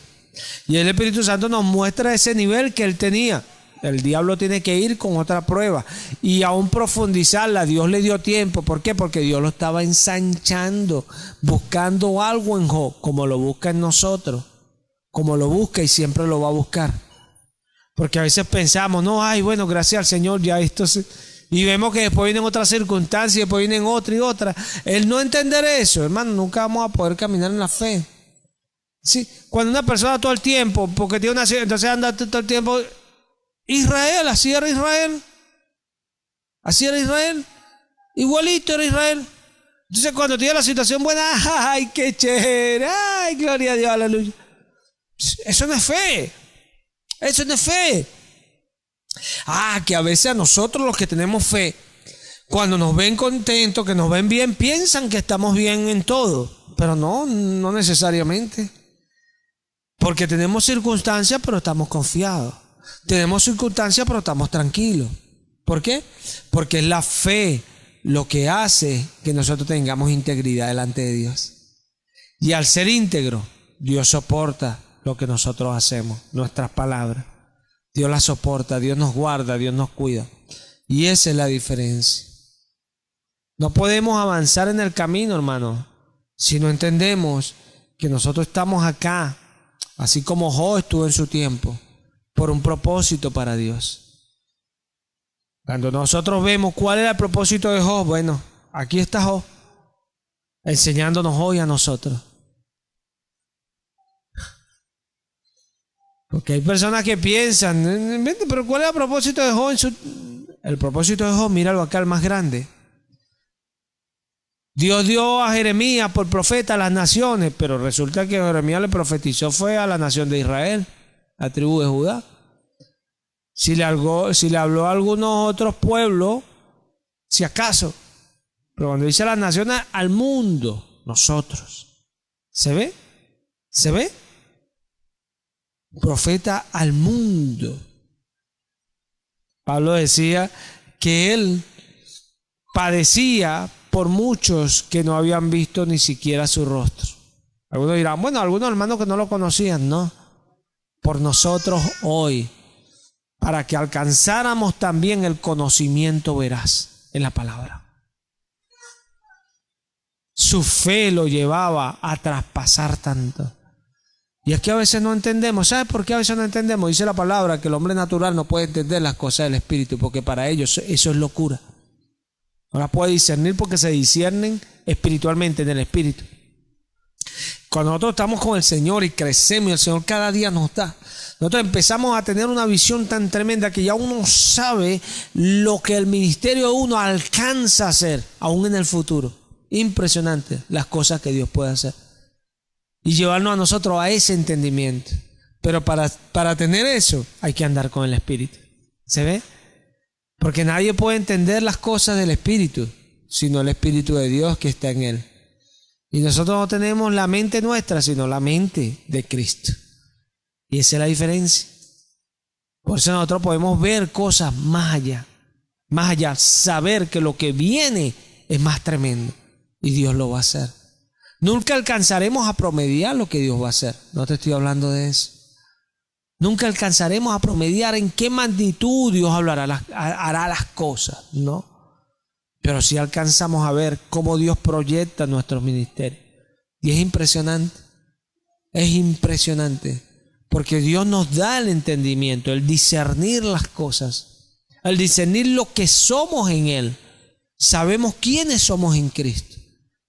Y el Espíritu Santo nos muestra ese nivel que él tenía. El diablo tiene que ir con otra prueba y aún profundizarla. Dios le dio tiempo. ¿Por qué? Porque Dios lo estaba ensanchando, buscando algo en Job, como lo busca en nosotros, como lo busca y siempre lo va a buscar. Porque a veces pensamos, no, ay, bueno, gracias al Señor, ya esto se... Y vemos que después vienen otras circunstancias, después vienen otra y otra. El no entender eso, hermano, nunca vamos a poder caminar en la fe. Sí, cuando una persona todo el tiempo, porque tiene una... Entonces anda todo el tiempo... Israel, así era Israel. Así era Israel. Igualito era Israel. Entonces cuando tiene la situación buena, ¡ay, qué chévere! ¡Ay, gloria a Dios, aleluya! Eso no es fe. Eso no es fe. Que a veces a nosotros los que tenemos fe, cuando nos ven contentos, que nos ven bien, piensan que estamos bien en todo. Pero no necesariamente. Porque tenemos circunstancias, pero estamos confiados. Tenemos circunstancias, pero estamos tranquilos. ¿Por qué? Porque es la fe lo que hace que nosotros tengamos integridad delante de Dios. Y al ser íntegro, Dios soporta lo que nosotros hacemos, nuestras palabras. Dios las soporta, Dios nos guarda, Dios nos cuida. Y esa es la diferencia. No podemos avanzar en el camino, hermano, si no entendemos que nosotros estamos acá, así como Job estuvo en su tiempo, por un propósito para Dios. Cuando nosotros vemos cuál era el propósito de Job, bueno, aquí está Job, enseñándonos hoy a nosotros. Porque hay personas que piensan, pero ¿cuál es el propósito de Job? El propósito de Job, míralo acá, el más grande. Dios dio a Jeremías por profeta a las naciones, pero resulta que Jeremías le profetizó fue a la nación de Israel, a la tribu de Judá. Si le habló a algunos otros pueblos, si acaso. Pero cuando dice a las naciones, al mundo, nosotros. ¿Se ve? ¿Se ve? Profeta al mundo. Pablo decía que él padecía por muchos que no habían visto ni siquiera su rostro. Algunos dirán, bueno, algunos hermanos que no lo conocían, no. Por nosotros hoy, para que alcanzáramos también el conocimiento veraz en la palabra. Su fe lo llevaba a traspasar tanto. Y es que a veces no entendemos. ¿Sabes por qué a veces no entendemos? Dice la palabra que el hombre natural no puede entender las cosas del Espíritu, porque para ellos eso es locura. No las puede discernir porque se disciernen espiritualmente en el Espíritu. Cuando nosotros estamos con el Señor y crecemos y el Señor cada día nos da, nosotros empezamos a tener una visión tan tremenda que ya uno sabe lo que el ministerio de uno alcanza a hacer aún en el futuro. Impresionante las cosas que Dios puede hacer y llevarnos a nosotros a ese entendimiento. Pero para tener eso hay que andar con el Espíritu. ¿Se ve? Porque nadie puede entender las cosas del Espíritu sino el Espíritu de Dios que está en él. Y nosotros no tenemos la mente nuestra, sino la mente de Cristo. Y esa es la diferencia. Por eso nosotros podemos ver cosas más allá, saber que lo que viene es más tremendo y Dios lo va a hacer. Nunca alcanzaremos a promediar lo que Dios va a hacer. No te estoy hablando de eso. Nunca alcanzaremos a promediar en qué magnitud Dios hará las cosas, ¿no? Pero sí alcanzamos a ver cómo Dios proyecta nuestros ministerios. Y es impresionante. Es impresionante. Porque Dios nos da el entendimiento, el discernir las cosas, el discernir lo que somos en Él. Sabemos quiénes somos en Cristo.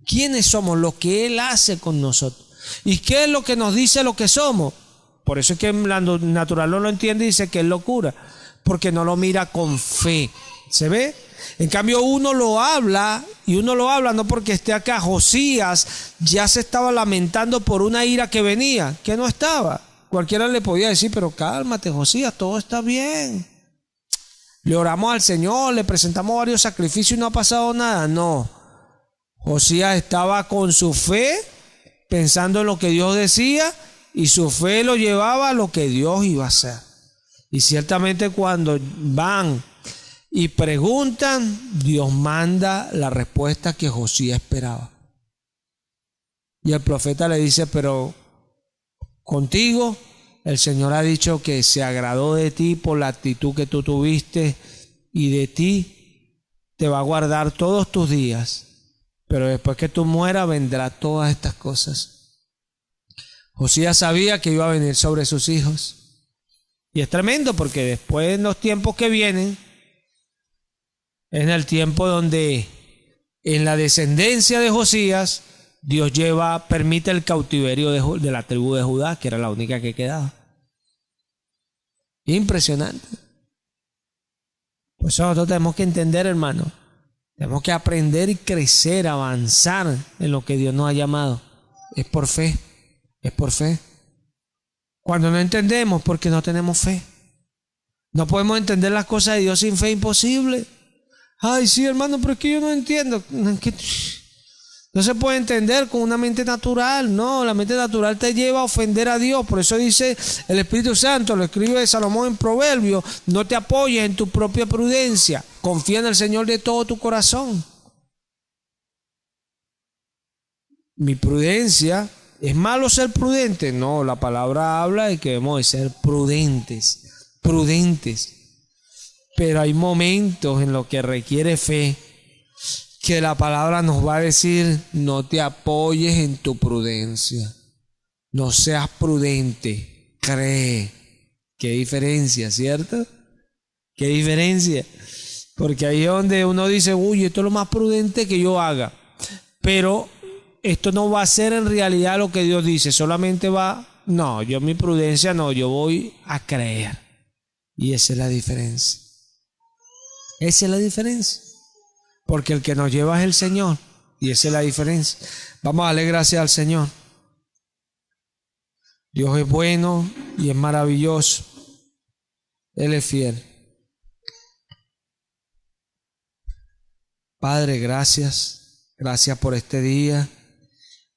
Quiénes somos, lo que Él hace con nosotros. ¿Y qué es lo que nos dice lo que somos? Por eso es que la natural no lo entiende y dice que es locura. Porque no lo mira con fe. ¿Se ve? En cambio uno lo habla, y uno lo habla no porque esté acá. Josías ya se estaba lamentando por una ira que venía, que no estaba. Cualquiera le podía decir, pero cálmate Josías, todo está bien. Le oramos al Señor, le presentamos varios sacrificios y no ha pasado nada. No. Josías estaba con su fe, pensando en lo que Dios decía, y su fe lo llevaba a lo que Dios iba a hacer. Y ciertamente cuando van y preguntan, Dios manda la respuesta que Josías esperaba. Y el profeta le dice, pero contigo el Señor ha dicho que se agradó de ti por la actitud que tú tuviste y de ti te va a guardar todos tus días. Pero después que tú mueras vendrán todas estas cosas. Josías sabía que iba a venir sobre sus hijos. Y es tremendo porque después en los tiempos que vienen, en el tiempo donde en la descendencia de Josías, Dios permite el cautiverio de la tribu de Judá, que era la única que quedaba. Impresionante. Por eso nosotros tenemos que entender, hermano, Tenemos que aprender y crecer, avanzar en lo que Dios nos ha llamado. Es por fe, es por fe. Cuando no entendemos, porque no tenemos fe. No podemos entender las cosas de Dios sin fe, imposible. Ay, sí, hermano, pero es que yo no entiendo. No se puede entender con una mente natural. No, la mente natural te lleva a ofender a Dios. Por eso dice el Espíritu Santo, lo escribe Salomón en Proverbios: no te apoyes en tu propia prudencia. Confía en el Señor de todo tu corazón. Mi prudencia, ¿es malo ser prudente? No, la palabra habla de que debemos de ser prudentes. Pero hay momentos en los que requiere fe, que la palabra nos va a decir: no te apoyes en tu prudencia, no seas prudente, cree. Qué diferencia, ¿cierto? Qué diferencia, porque ahí es donde uno dice: uy, esto es lo más prudente que yo haga, pero esto no va a ser en realidad lo que Dios dice, solamente no, yo mi prudencia no, yo voy a creer. Y esa es la diferencia. Esa es la diferencia. Porque el que nos lleva es el Señor. Y esa es la diferencia. Vamos a darle gracias al Señor. Dios es bueno y es maravilloso. Él es fiel. Padre, gracias. Gracias por este día.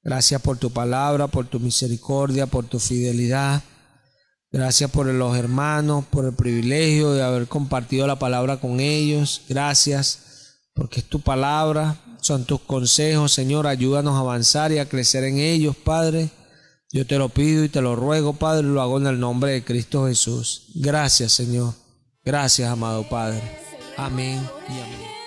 Gracias por tu palabra, por tu misericordia, por tu fidelidad. Gracias por los hermanos, por el privilegio de haber compartido la palabra con ellos. Gracias porque es tu palabra, son tus consejos, Señor. Ayúdanos a avanzar y a crecer en ellos, Padre. Yo te lo pido y te lo ruego, Padre, lo hago en el nombre de Cristo Jesús. Gracias, Señor. Gracias, amado Padre. Amén y amén.